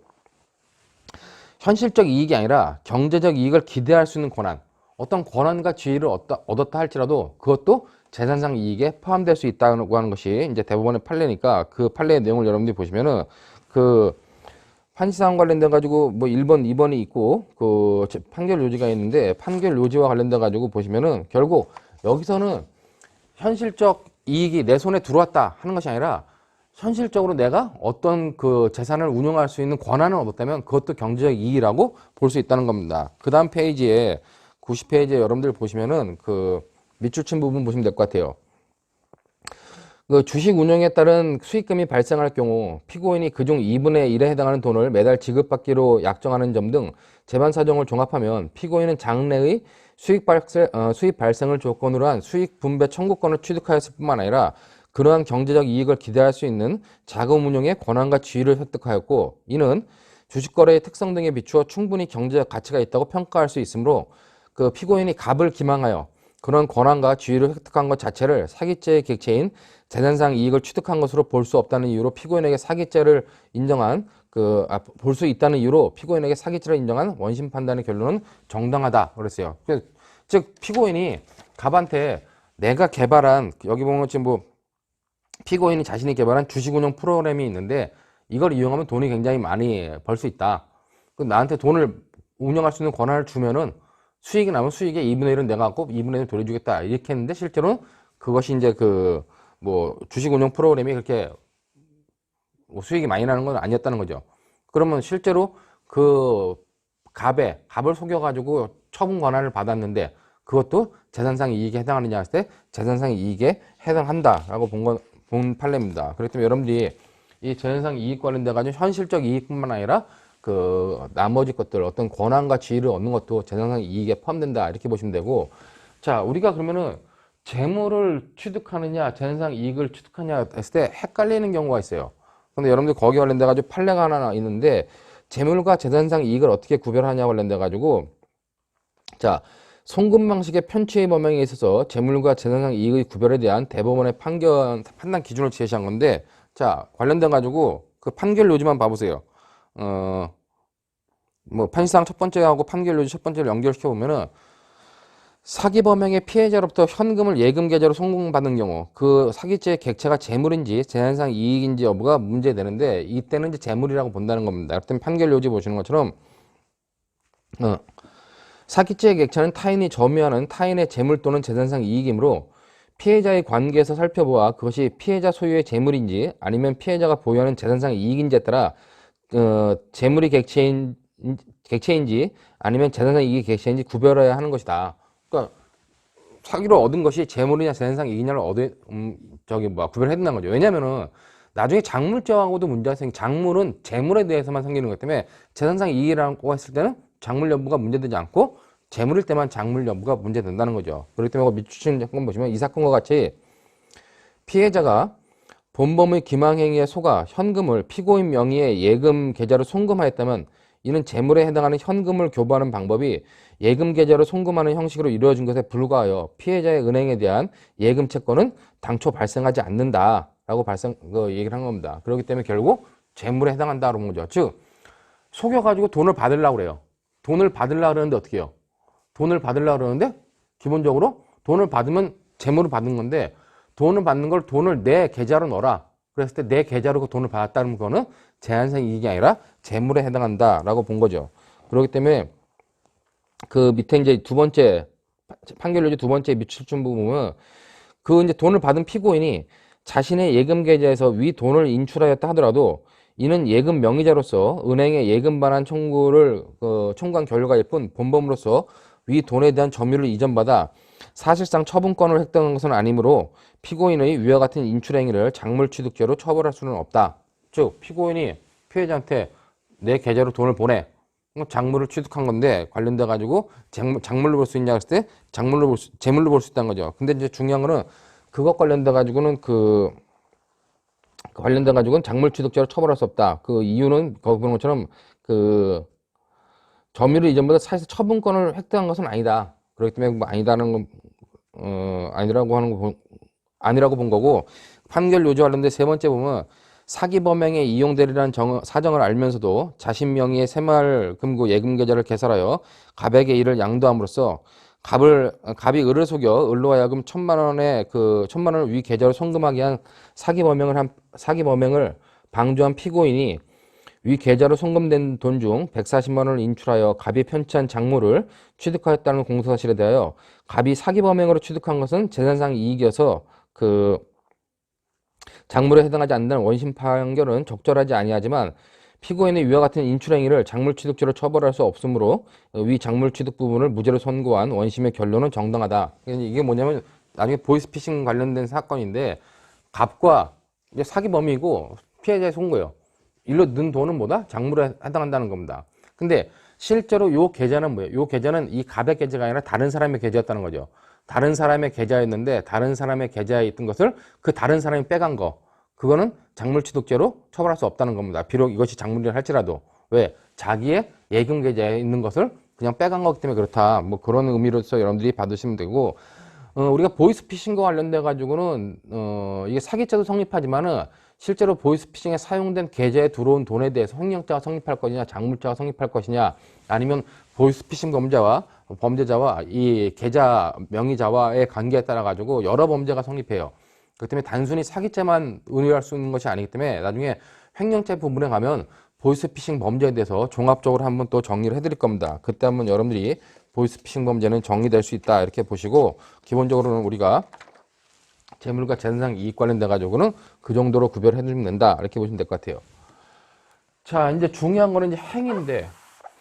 Speaker 1: 현실적 이익이 아니라 경제적 이익을 기대할 수 있는 권한, 어떤 권한과 지위를 얻었다 할지라도 그것도 재산상 이익에 포함될 수 있다고 하는 것이 이제 대법원의 판례니까, 그 판례의 내용을 여러분들이 보시면은 그 판시사항 관련돼 가지고 뭐 1번, 2번이 있고 그 판결 요지가 있는데, 판결 요지와 관련돼 가지고 보시면은 결국 여기서는 현실적 이익이 내 손에 들어왔다 하는 것이 아니라 현실적으로 내가 어떤 그 재산을 운용할 수 있는 권한을 얻었다면 그것도 경제적 이익이라고 볼 수 있다는 겁니다. 그 다음 페이지에 90페이지에 여러분들 보시면은 그 밑줄친 부분 보시면 될 것 같아요. 그 주식 운용에 따른 수익금이 발생할 경우 피고인이 그중 2분의 1에 해당하는 돈을 매달 지급받기로 약정하는 점 등 재반 사정을 종합하면 피고인은 장래의 수익 발생을 조건으로 한 수익 분배 청구권을 취득하였을 뿐만 아니라 그러한 경제적 이익을 기대할 수 있는 자금 운용의 권한과 지위를 획득하였고, 이는 주식거래의 특성 등에 비추어 충분히 경제적 가치가 있다고 평가할 수 있으므로 그 피고인이 갑을 기망하여 그런 권한과 지위를 획득한 것 자체를 사기죄의 객체인 재산상 이익을 취득한 것으로 볼 수 없다는 이유로 피고인에게 사기죄를 인정한 볼 수 있다는 이유로 피고인에게 사기죄를 인정한 원심 판단의 결론은 정당하다 그랬어요. 즉 피고인이 갑한테 내가 개발한, 여기 보면 지금 뭐 피고인이 자신이 개발한 주식운용 프로그램이 있는데 이걸 이용하면 돈이 굉장히 많이 벌 수 있다. 나한테 돈을 운영할 수 있는 권한을 주면은 수익이 나면 수익의 2분의 1은 내가 갖고 2분의 1을 돌려주겠다 이렇게 했는데, 실제로는 그것이 이제 그 뭐 주식운용 프로그램이 그렇게 뭐 수익이 많이 나는 건 아니었다는 거죠. 그러면 실제로 그 갑을 속여가지고 처분 권한을 받았는데 그것도 재산상 이익에 해당하느냐 했을 때 재산상 이익에 해당한다라고 본 판례입니다. 그렇기 때문에 여러분들이 이 재산상 이익 관련돼 가지고 현실적 이익뿐만 아니라 그 나머지 것들 어떤 권한과 지위를 얻는 것도 재산상 이익에 포함된다 이렇게 보시면 되고, 자, 우리가 그러면은 재물을 취득하느냐 재산상 이익을 취득하냐 했을 때 헷갈리는 경우가 있어요. 근데 여러분들 거기 관련돼 가지고 판례가 하나 있는데, 재물과 재산상 이익을 어떻게 구별하냐 관련돼 가지고, 자, 송금 방식의 편취의 범행에 있어서 재물과 재산상 이익의 구별에 대한 대법원의 판단 기준을 제시한 건데, 자, 관련돼 가지고 그 판결 요지만 봐보세요. 뭐 판시사항 첫 번째하고 판결 요지 첫 번째를 연결시켜 보면은, 사기 범행의 피해자로부터 현금을 예금 계좌로 송금받은 경우 그 사기죄의 객체가 재물인지 재산상 이익인지 여부가 문제되는데, 이때는 이제 재물이라고 본다는 겁니다. 그때 판결 요지 보시는 것처럼 사기죄의 객체는 타인이 점유하는 타인의 재물 또는 재산상 이익이므로 피해자의 관계에서 살펴보아 그것이 피해자 소유의 재물인지 아니면 피해자가 보유하는 재산상 이익인지에 따라 재물이 객체인지 아니면 재산상 이익이 객체인지 구별해야 하는 것이다. 그러니까 사기로 얻은 것이 재물이냐 재산상 이익이냐를 구별해야 된다는 거죠. 왜냐면은 나중에 장물죄하고도 문제가 장물은 재물에 대해서만 생기는 것 때문에 재산상 이익이라고 했을 때는 장물 여부가 문제되지 않고 재물일 때만 장물 여부가 문제된다는 거죠. 그렇기 때문에 밑주신 사건 보시면 이 사건과 같이 피해자가 본범의 기망행위에 속아 현금을 피고인 명의의 예금 계좌로 송금하였다면 이는 재물에 해당하는 현금을 교부하는 방법이 예금 계좌로 송금하는 형식으로 이루어진 것에 불과하여 피해자의 은행에 대한 예금 채권은 당초 발생하지 않는다라고 얘기를 한 겁니다. 그렇기 때문에 결국 재물에 해당한다라는 거죠. 즉 속여가지고 돈을 받으려고 그래요. 돈을 받으려고 그러는데 어떻게 해요? 돈을 받으려고 그러는데 기본적으로 돈을 받으면 재물을 받는 건데 돈을 받는 걸 돈을 내 계좌로 넣어라. 그랬을 때 내 계좌로 그 돈을 받았다는 거는 제한상 이익이 아니라 재물에 해당한다라고 본 거죠. 그렇기 때문에 그 밑에 이제 두 번째 판결 두 번째 미출준 부분은 그 이제 돈을 받은 피고인이 자신의 예금 계좌에서 위 돈을 인출하였다 하더라도 이는 예금 명의자로서 은행에 예금 반환 청구를 청구한 결과일 뿐 본범으로서 위 돈에 대한 점유를 이전받아 사실상 처분권을 획득한 것은 아니므로 피고인의 위와 같은 인출 행위를 작물취득죄로 처벌할 수는 없다. 즉 피고인이 피해자한테 내 계좌로 돈을 보내. 작물을 취득한 건데 관련돼 가지고 작물로 볼 수 있냐 했을 때 재물로 볼 수 있다는 거죠. 근데 이제 중요한 거는 그것 관련돼 가지고는 관련돼 가지고는 작물취득죄로 처벌할 수 없다. 그 이유는 거기 보는 것처럼 그 점유를 이전보다 사실 처분권을 획득한 것은 아니다. 그렇기 때문에 뭐 아니다는 건 아니라고 본 거고 판결 요지 관련돼 세 번째 보면 사기 범행에 이용되리라는 사정을 알면서도 자신 명의의 새마을금고 예금계좌를 개설하여 갑에게 이를 양도함으로써 갑이 을을 속여 을로 하여금 1,000만 원을 위 계좌로 송금하게 한 사기 범행을 방조한 피고인이 위 계좌로 송금된 돈 중 140만 원을 인출하여 갑이 편취한 작물을 취득하였다는 공소사실에 대하여 갑이 사기 범행으로 취득한 것은 재산상 이익이어서 그 작물에 해당하지 않는다는 원심 판결은 적절하지 아니하지만 피고인의 위와 같은 인출행위를 작물취득죄로 처벌할 수 없으므로 위 작물취득 부분을 무죄로 선고한 원심의 결론은 정당하다. 이게 뭐냐면 나중에 보이스피싱 관련된 사건인데 갑과 이제 사기 범이고 피해자의 송고예요. 일로 넣은 돈은 뭐다? 작물에 해당한다는 겁니다. 근데 실제로 요 계좌는 뭐예요? 요 계좌는 이 갑의 계좌가 아니라 다른 사람의 계좌였다는 거죠. 다른 사람의 계좌였는데 다른 사람의 계좌에 있던 것을 그 다른 사람이 빼간 거. 그거는 작물취득죄로 처벌할 수 없다는 겁니다. 비록 이것이 작물이라 할지라도. 왜? 자기의 예금 계좌에 있는 것을 그냥 빼간 거기 때문에 그렇다. 뭐 그런 의미로서 여러분들이 받으시면 되고 우리가 보이스피싱과 관련돼 가지고는 이게 사기죄도 성립하지만은 실제로 보이스피싱에 사용된 계좌에 들어온 돈에 대해서 횡령죄가 성립할 것이냐 작물죄가 성립할 것이냐 아니면 보이스피싱 범죄자와 이 계좌 명의자와의 관계에 따라 가지고 여러 범죄가 성립해요. 그렇기 때문에 단순히 사기죄만 의뢰할 수 있는 것이 아니기 때문에 나중에 횡령죄 부분에 가면 보이스피싱 범죄에 대해서 종합적으로 한번 또 정리를 해드릴 겁니다. 그때 한번 여러분들이 보이스피싱 범죄는 정리될 수 있다 이렇게 보시고 기본적으로는 우리가 재물과 재산상 이익 관련돼 가지고는 그 정도로 구별해 주면 된다 이렇게 보시면 될 것 같아요. 자 이제 중요한 거는 이제 행위인데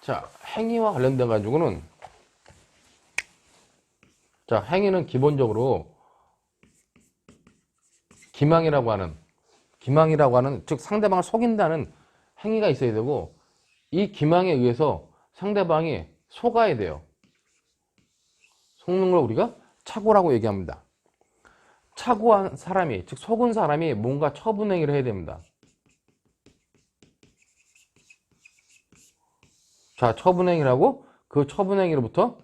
Speaker 1: 자 행위와 관련돼 가지고는 자 행위는 기본적으로 기망이라고 하는 즉 상대방을 속인다는 행위가 있어야 되고 이 기망에 의해서 상대방이 속아야 돼요. 속는 걸 우리가 착오라고 얘기합니다. 착오한 사람이 즉 속은 사람이 뭔가 처분행위를 해야 됩니다. 자 처분행위라고 그 처분행위로부터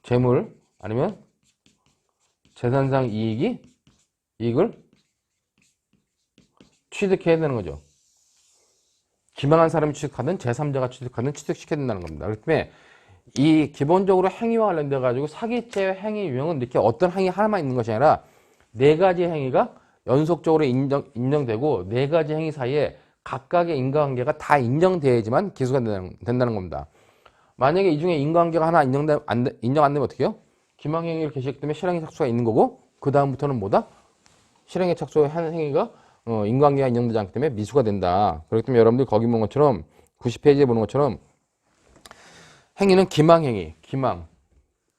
Speaker 1: 재물 아니면 재산상 이익을 취득해야 되는 거죠. 기망한 사람이 취득하든 제3자가 취득하든 취득시켜야 된다는 겁니다. 그렇기 때문에 이 기본적으로 행위와 관련돼 가지고 사기죄 행위 유형은 이렇게 어떤 행위 하나만 있는 것이 아니라 네 가지 행위가 연속적으로 인정되고 네 가지 행위 사이에 각각의 인과관계가 다 인정돼야지만 기소가 된다는 겁니다. 만약에 이 중에 인과관계가 하나 인정 안 되면 어떻게 해요? 기망행위를 개시했기 때문에 실행의 착수가 있는 거고 그 다음부터는 뭐다? 실행의 착수한 행위가 인과관계가 인정되지 않기 때문에 미수가 된다. 그렇기 때문에 여러분들 거기 보는 것처럼 90페이지에 보는 것처럼 행위는 기망행위, 기망.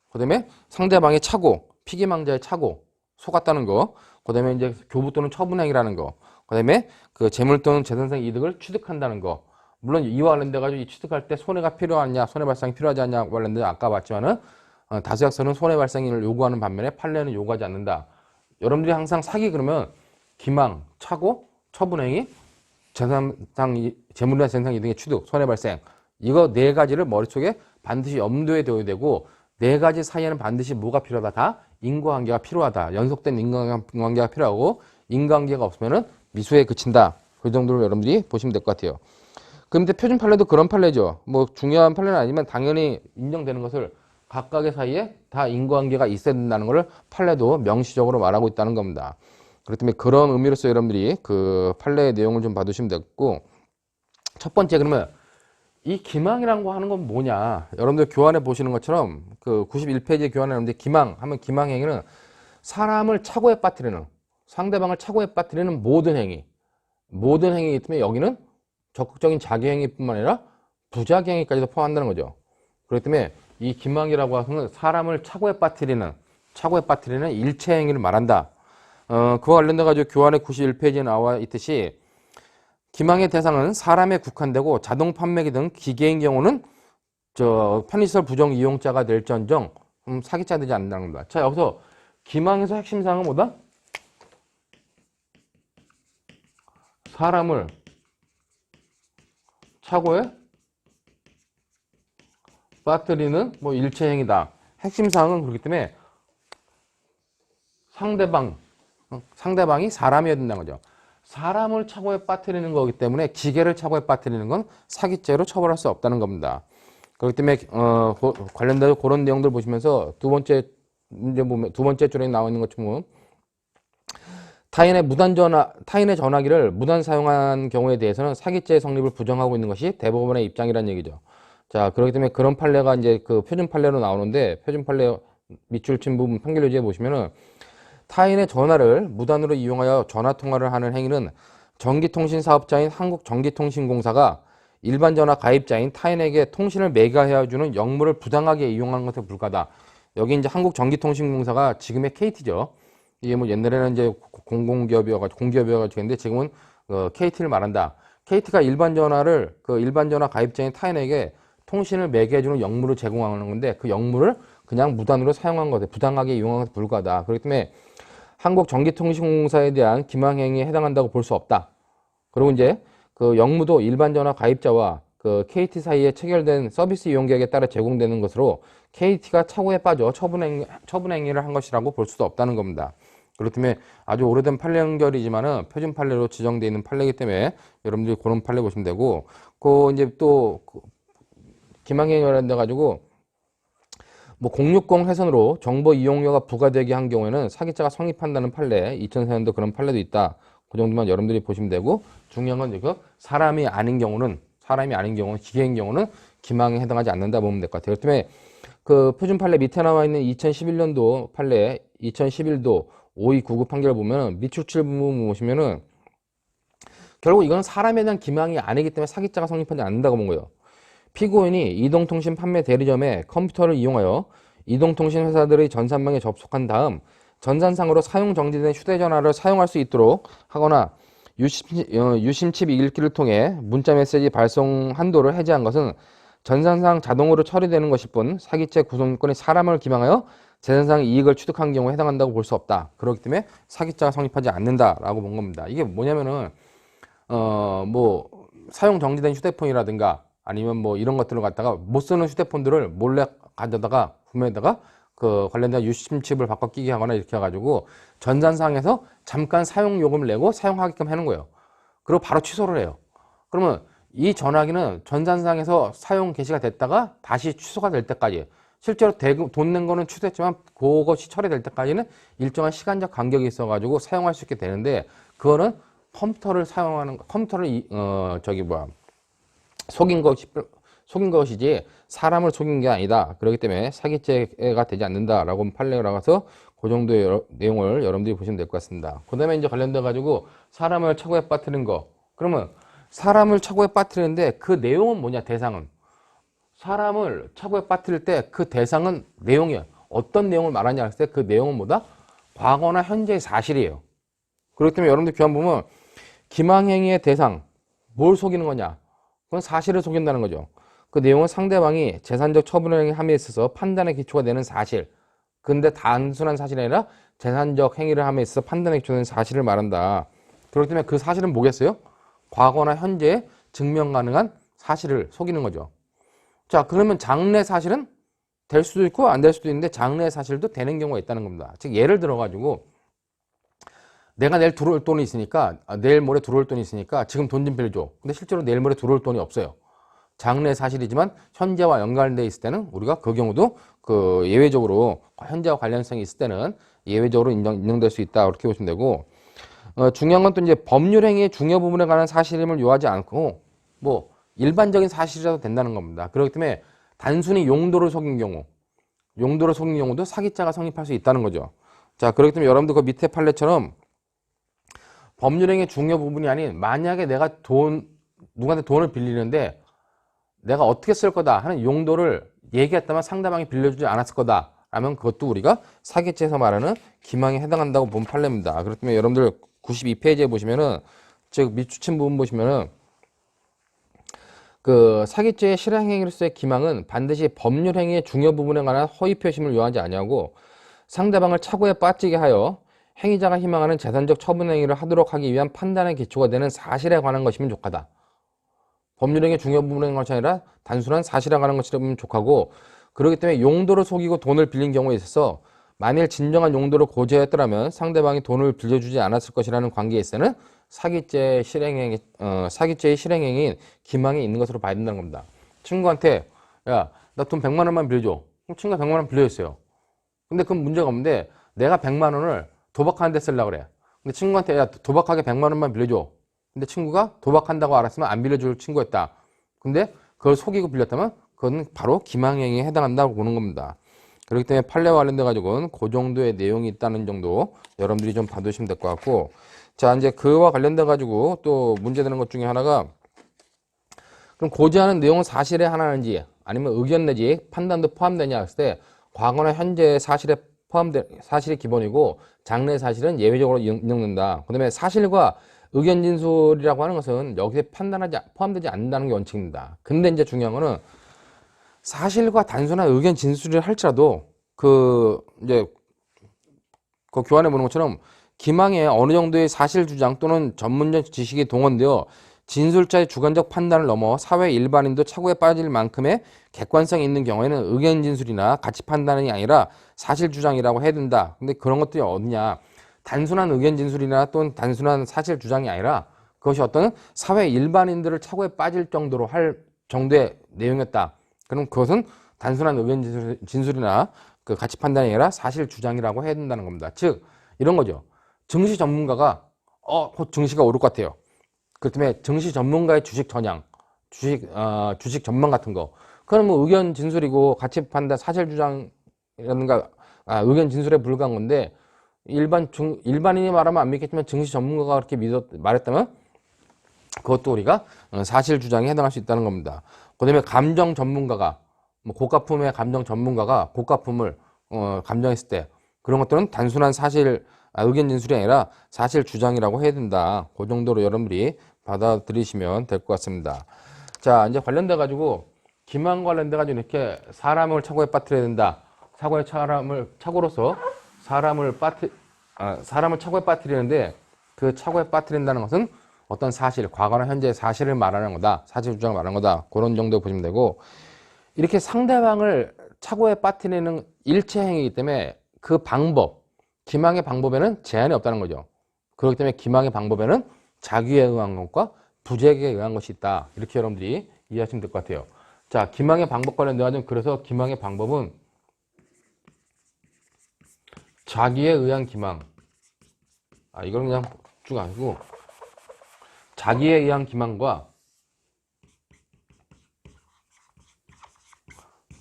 Speaker 1: 그 다음에 상대방의 착오, 피기망자의 착오, 속았다는 거. 그 다음에 이제 교부 또는 처분행위라는 거. 그 다음에 그 재물 또는 재산상 이득을 취득한다는 거. 물론 이와 관련돼가지고 이 취득할 때 손해가 필요하냐, 손해발상이 필요하지 않냐 관련돼 아까 봤지만은 다수약서는 손해발상을 요구하는 반면에 판례는 요구하지 않는다. 여러분들이 항상 사기 그러면 기망, 착오, 처분행위 재물이나 재산상 이득의 취득, 손해 발생. 이거 네 가지를 머릿속에 반드시 염두에 둬야 되고, 네 가지 사이에는 반드시 뭐가 필요하다? 다 인과관계가 필요하다. 연속된 인과관계가 필요하고, 인과관계가 없으면은 미수에 그친다. 그 정도로 여러분들이 보시면 될 것 같아요. 그런데 표준 판례도 그런 판례죠. 뭐 중요한 판례는 아니지만 당연히 인정되는 것을 각각의 사이에 다 인과관계가 있어야 된다는 것을 판례도 명시적으로 말하고 있다는 겁니다. 그렇기 때문에 그런 의미로서 여러분들이 그 판례의 내용을 좀 봐두시면 되겠고, 첫 번째 그러면 이 기망이라고 하는 건 뭐냐? 여러분들 교환해 보시는 것처럼 그 91페이지에 교환해 놓는데 기망 하면 기망 행위는 사람을 착오에 빠뜨리는, 상대방을 착오에 빠뜨리는 모든 행위이기 때문에 여기는 적극적인 자기행위뿐만 아니라 부자기행위까지도 포함한다는 거죠. 그렇기 때문에 이 기망이라고 하는 사람을 착오에 빠뜨리는 일체행위를 말한다. 그와 관련돼 가지고 교환의 91페이지에 나와 있듯이 기망의 대상은 사람에 국한되고 자동 판매기 등 기계인 경우는 편의시설 부정 이용자가 될지언정 사기자 되지 않는다는 겁니다. 자, 여기서 기망에서 핵심 사항은 뭐다? 사람을 착오에 빠뜨리는 뭐 일체행위다. 핵심 사항은 그렇기 때문에 상대방이 사람이어야 된다는 거죠. 사람을 착오에 빠뜨리는 거기 때문에 기계를 착오에 빠뜨리는 건 사기죄로 처벌할 수 없다는 겁니다. 그렇기 때문에 관련된 그런 내용들 보시면서 두 번째 줄에 나와 있는 것처럼 타인의 전화기를 무단 사용한 경우에 대해서는 사기죄 성립을 부정하고 있는 것이 대법원의 입장이라는 얘기죠. 자, 그렇기 때문에 그런 판례가 이제 그 표준 판례로 나오는데, 표준 판례 밑줄 친 부분 판결유지에 보시면은 타인의 전화를 무단으로 이용하여 전화 통화를 하는 행위는 전기통신 사업자인 한국전기통신공사가 일반 전화 가입자인 타인에게 통신을 매개하여 주는 역무를 부당하게 이용한 것에 불과하다. 여기 이제 한국전기통신공사가 지금의 KT죠. 이게 뭐 옛날에는 이제 공기업이어가지고 했는데 지금은 KT를 말한다. KT가 일반 전화 가입자인 타인에게 통신을 매개해주는 역무를 제공하는 건데 그 역무를 그냥 무단으로 사용한 것에 부당하게 이용한 것에 불과하다. 그렇기 때문에 한국전기통신공사에 대한 기망행위에 해당한다고 볼 수 없다. 그리고 이제 그 역무도 일반 전화 가입자와 그 KT 사이에 체결된 서비스 이용객에 따라 제공되는 것으로 KT가 착오에 빠져 처분행위를 한 것이라고 볼 수도 없다는 겁니다. 그렇기 때문에 아주 오래된 판례 연결이지만은 표준 판례로 지정되어 있는 판례이기 때문에 여러분들이 그런 판례 보시면 되고, 이제 또 기망행위 관련돼 가지고 뭐 060 회선으로 정보 이용료가 부과되게 한 경우에는 사기자가 성립한다는 판례, 2004년도 그런 판례도 있다. 그 정도만 여러분들이 보시면 되고, 중요한 건 이거 사람이 아닌 경우는 기계인 경우는 기망에 해당하지 않는다 보면 될 것 같아요. 그렇기 때문에 그 표준 판례 밑에 나와 있는 2011년도 판례, 2011도 5299 판결을 보면 밑줄칠 부분 보시면은 결국 이건 사람에 대한 기망이 아니기 때문에 사기자가 성립하지 않는다고 본 거예요. 피고인이 이동통신 판매 대리점에 컴퓨터를 이용하여 이동통신 회사들의 전산망에 접속한 다음 전산상으로 사용 정지된 휴대전화를 사용할 수 있도록 하거나 유심칩 읽기를 통해 문자메시지 발송 한도를 해제한 것은 전산상 자동으로 처리되는 것일 뿐 사기죄 구성요건이 사람을 기망하여 재산상 이익을 취득한 경우에 해당한다고 볼 수 없다. 그렇기 때문에 사기죄가 성립하지 않는다라고 본 겁니다. 이게 뭐냐면은 뭐 사용 정지된 휴대폰이라든가 아니면 뭐 이런 것들을 갖다가 못 쓰는 휴대폰들을 몰래 가져다가 구매에다가 그 관련된 유심칩을 바꿔 끼게 하거나 이렇게 해가지고 전산상에서 잠깐 사용 요금을 내고 사용하게끔 하는 거예요. 그리고 바로 취소를 해요. 그러면 이 전화기는 전산상에서 사용 개시가 됐다가 다시 취소가 될 때까지, 실제로 돈 낸 거는 취소했지만 그것이 처리될 때까지는 일정한 시간적 간격이 있어가지고 사용할 수 있게 되는데, 그거는 컴퓨터를 속인 것이지 사람을 속인 게 아니다. 그렇기 때문에 사기죄가 되지 않는다라고 판례가 나가서 그 정도의 내용을 여러분들이 보시면 될 것 같습니다. 그 다음에 이제 관련돼 가지고 사람을 착오에 빠뜨린 거. 그러면 사람을 착오에 빠뜨리는데 그 내용은 뭐냐? 대상은 사람을 착오에 빠뜨릴 때 그 대상은 내용이에요. 어떤 내용을 말하냐 했을 때 그 내용은 뭐다? 과거나 현재의 사실이에요. 그렇기 때문에 여러분들 교환 보면 기망행위의 대상, 뭘 속이는 거냐? 그건 사실을 속인다는 거죠. 그 내용은 상대방이 재산적 처분을 함에 있어서 판단의 기초가 되는 사실. 근데 단순한 사실이 아니라 재산적 행위를 함에 있어서 판단의 기초가 되는 사실을 말한다. 그렇기 때문에 그 사실은 뭐겠어요? 과거나 현재에 증명 가능한 사실을 속이는 거죠. 자, 그러면 장래 사실은 될 수도 있고 안 될 수도 있는데 장래 사실도 되는 경우가 있다는 겁니다. 즉 예를 들어 가지고 내가 내일 들어올 돈이 있으니까 내일 모레 들어올 돈이 있으니까 지금 돈 좀 빌려줘. 근데 실제로 내일 모레 들어올 돈이 없어요. 장래 사실이지만 현재와 연관되어 있을 때는 우리가 그 경우도 그 예외적으로 현재와 관련성이 있을 때는 예외적으로 인정될 수 있다. 그렇게 보시면 되고 중요한 건 또 이제 법률 행위의 중요 부분에 관한 사실임을 요하지 않고 뭐 일반적인 사실이라도 된다는 겁니다. 그렇기 때문에 단순히 용도를 속인 경우도 사기죄가 성립할 수 있다는 거죠. 자, 그렇기 때문에 여러분들 그 밑에 판례처럼 법률행위의 중요 부분이 아닌 만약에 내가 누구한테 돈을 빌리는데 내가 어떻게 쓸 거다 하는 용도를 얘기했다면 상대방이 빌려주지 않았을 거다 라면 그것도 우리가 사기죄에서 말하는 기망에 해당한다고 본 판례입니다. 그렇기 때문에 여러분들 92페이지에 보시면은 즉 밑주침 부분 보시면은 그 사기죄의 실행행위로서의 기망은 반드시 법률행위의 중요 부분에 관한 허위 표심을 요하지 아니하고 상대방을 착오에 빠지게 하여 행위자가 희망하는 재산적 처분 행위를 하도록 하기 위한 판단의 기초가 되는 사실에 관한 것이면 족하다. 법률행위의 중요 부분에 관한 것이 아니라 단순한 사실에 관한 것이라면 족하고 그렇기 때문에 용도를 속이고 돈을 빌린 경우에 있어서 만일 진정한 용도를 고지하였더라면 상대방이 돈을 빌려주지 않았을 것이라는 관계에 있어서는 사기죄의 실행행위인 기망이 있는 것으로 봐야 된다는 겁니다. 친구한테 야, 나 돈 100만 원만 빌려줘. 그럼 친구가 100만 원 빌려줬어요. 근데 그건 문제가 없는데 내가 100만 원을 도박하는 데 쓰려고 그래. 근데 친구한테 야, 도박하게 100만 원만 빌려줘. 근데 친구가 도박한다고 알았으면 안 빌려줄 친구였다. 근데 그걸 속이고 빌렸다면 그건 바로 기망행위에 해당한다고 보는 겁니다. 그렇기 때문에 판례와 관련돼 가지고는 그 정도의 내용이 있다는 정도 여러분들이 좀 봐두시면 될 것 같고, 자 이제 그와 관련돼 가지고 또 문제되는 것 중에 하나가 그럼 고지하는 내용은 사실에 하나인지 아니면 의견 내지 판단도 포함되냐 했을 때 과거나 현재의 사실에 사실이 기본이고 장래 사실은 예외적으로 인정된다. 그다음에 사실과 의견 진술이라고 하는 것은 여기에 포함되지 않는다는 게 원칙입니다. 근데 이제 중요한 거는 사실과 단순한 의견 진술을 할지라도 이제 그 교환해 보는 것처럼 기망에 어느 정도의 사실 주장 또는 전문적 지식이 동원되어 진술자의 주관적 판단을 넘어 사회 일반인도 착오에 빠질 만큼의 객관성이 있는 경우에는 의견 진술이나 가치 판단이 아니라 사실 주장이라고 해야 된다. 근데 그런 것들이 어디냐? 단순한 의견 진술이나 또는 단순한 사실 주장이 아니라 그것이 어떤 사회 일반인들을 착오에 빠질 정도로 할 정도의 내용이었다. 그럼 그것은 단순한 의견 진술이나 그 가치 판단이 아니라 사실 주장이라고 해야 된다는 겁니다. 즉 이런 거죠. 증시 전문가가 곧 증시가 오를 것 같아요. 그렇기 때문에 증시 전문가의 주식 전향, 주식 전망 같은 거, 그건 뭐 의견 진술이고 가치 판단, 사실 주장이라든가 의견 진술에 불과한 건데 일반인이 말하면 안 믿겠지만 증시 전문가가 그렇게 말했다면 그것도 우리가 사실 주장에 해당할 수 있다는 겁니다. 그다음에 감정 전문가가 뭐 고가품의 감정 전문가가 고가품을 감정했을 때 그런 것들은 단순한 의견 진술이 아니라 사실 주장이라고 해야 된다. 그 정도로 여러분들이 받아들이시면 될 것 같습니다. 자, 이제 관련돼 가지고 기만 관련돼 가지고 이렇게 사람을 착오에 빠뜨려야 된다. 착오로서 사람을 착오에 빠뜨리는데 그 착오에 빠뜨린다는 것은 어떤 사실, 과거나 현재의 사실을 말하는 거다. 사실 주장을 말하는 거다. 그런 정도 보시면 되고, 이렇게 상대방을 착오에 빠뜨리는 일체 행위이기 때문에 그 기망의 방법에는 제한이 없다는 거죠. 그렇기 때문에 기망의 방법에는 자기에 의한 것과 부재에게 의한 것이 있다. 이렇게 여러분들이 이해하시면 될 것 같아요. 자, 기망의 방법 관련돼가지고 그래서 기망의 방법은 자기에 의한 기망. 이건 그냥 쭉 아니고 자기에 의한 기망과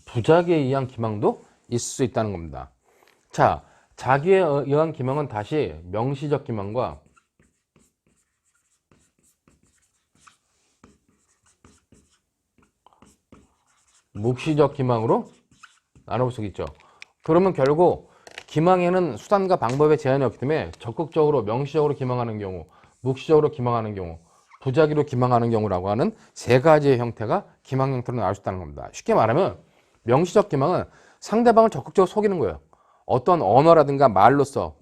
Speaker 1: 부작위에 의한 기망도 있을 수 있다는 겁니다. 자, 자기에 의한 기망은 다시 명시적 기망과 묵시적 기망으로 나눠볼 수 있죠. 그러면 결국 기망에는 수단과 방법에 제한이 없기 때문에 적극적으로 명시적으로 기망하는 경우, 묵시적으로 기망하는 경우, 부작위로 기망하는 경우라고 하는 세 가지의 형태가 기망 형태로 나올 수 있다는 겁니다. 쉽게 말하면 명시적 기망은 상대방을 적극적으로 속이는 거예요. 어떤 언어라든가 말로써,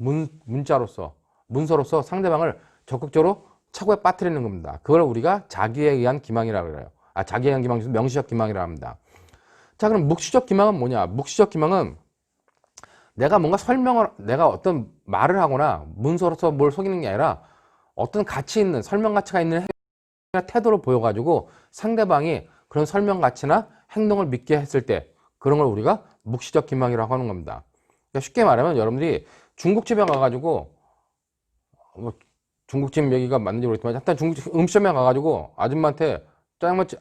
Speaker 1: 문자로서, 문서로서 상대방을 적극적으로 착오에 빠뜨리는 겁니다. 그걸 우리가 자기에 의한 기망이라고 그래요. 자기에 의한 기망 중에서 명시적 기망이라고 합니다. 자, 그럼 묵시적 기망은 뭐냐? 묵시적 기망은 내가 뭔가 내가 어떤 말을 하거나 문서로서 뭘 속이는 게 아니라 어떤 가치 있는, 설명 가치가 있는 태도를 보여가지고 상대방이 그런 설명 가치나 행동을 믿게 했을 때 그런 걸 우리가 묵시적 기망이라고 하는 겁니다. 그러니까 쉽게 말하면 여러분들이 중국집에 가가지고 뭐 중국집 얘기가 맞는지 모르겠지만 일단 중국집 음식점에 가가지고 아줌마한테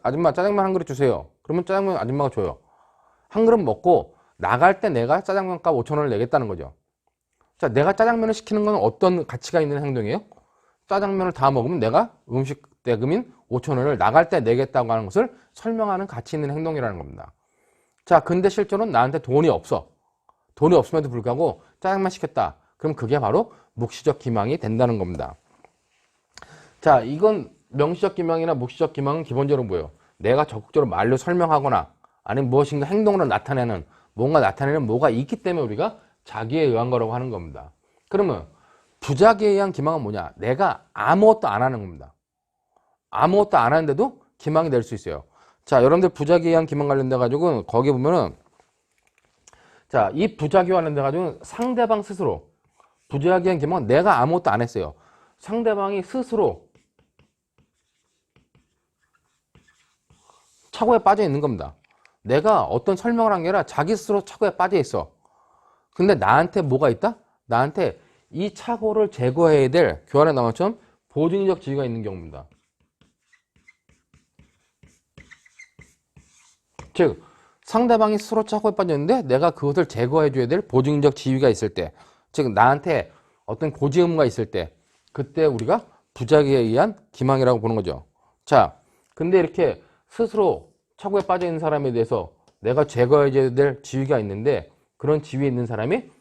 Speaker 1: 아줌마 짜장면 한 그릇 주세요. 그러면 짜장면 아줌마가 줘요. 한 그릇 먹고 나갈 때 내가 짜장면 값 5,000원을 내겠다는 거죠. 자, 내가 짜장면을 시키는 건 어떤 가치가 있는 행동이에요? 짜장면을 다 먹으면 내가 음식 대금인 5,000원을 나갈 때 내겠다고 하는 것을 설명하는 가치 있는 행동이라는 겁니다. 자, 근데 실제로는 나한테 돈이 없어. 돈이 없음에도 불구하고 짜장면 시켰다. 그럼 그게 바로 묵시적 기망이 된다는 겁니다. 자, 이건 명시적 기망이나 묵시적 기망은 기본적으로 뭐예요? 내가 적극적으로 말로 설명하거나 아니면 무엇인가 행동으로 나타내는 뭔가 나타내는 뭐가 있기 때문에 우리가 자기에 의한 거라고 하는 겁니다. 그러면 부작위에 의한 기망은 뭐냐? 내가 아무것도 안 하는 겁니다. 아무것도 안 하는데도 기망이 될 수 있어요. 자, 여러분들 부작위에 의한 기망 관련돼 가지고 거기 보면은 자, 이 부작위 관련돼 가지고 상대방 스스로 부작위에 의한 기망은 내가 아무것도 안 했어요. 상대방이 스스로 착오에 빠져 있는 겁니다. 내가 어떤 설명을 한 게 아니라 자기 스스로 착오에 빠져 있어. 근데 나한테 뭐가 있다? 나한테 이 착오를 제거해야 될 교환에 나온 것처럼 보증적 지위가 있는 경우입니다. 즉 상대방이 스스로 착오에 빠졌는데 내가 그것을 제거해 줘야 될 보증적 지위가 있을 때, 즉 나한테 어떤 고지 의무가 있을 때, 그때 우리가 부작위에 의한 기망이라고 보는 거죠. 자, 근데 이렇게 스스로 착오에 빠져 있는 사람에 대해서 내가 제거해 줘야 될 지위가 있는데 그런 지위에 있는 사람이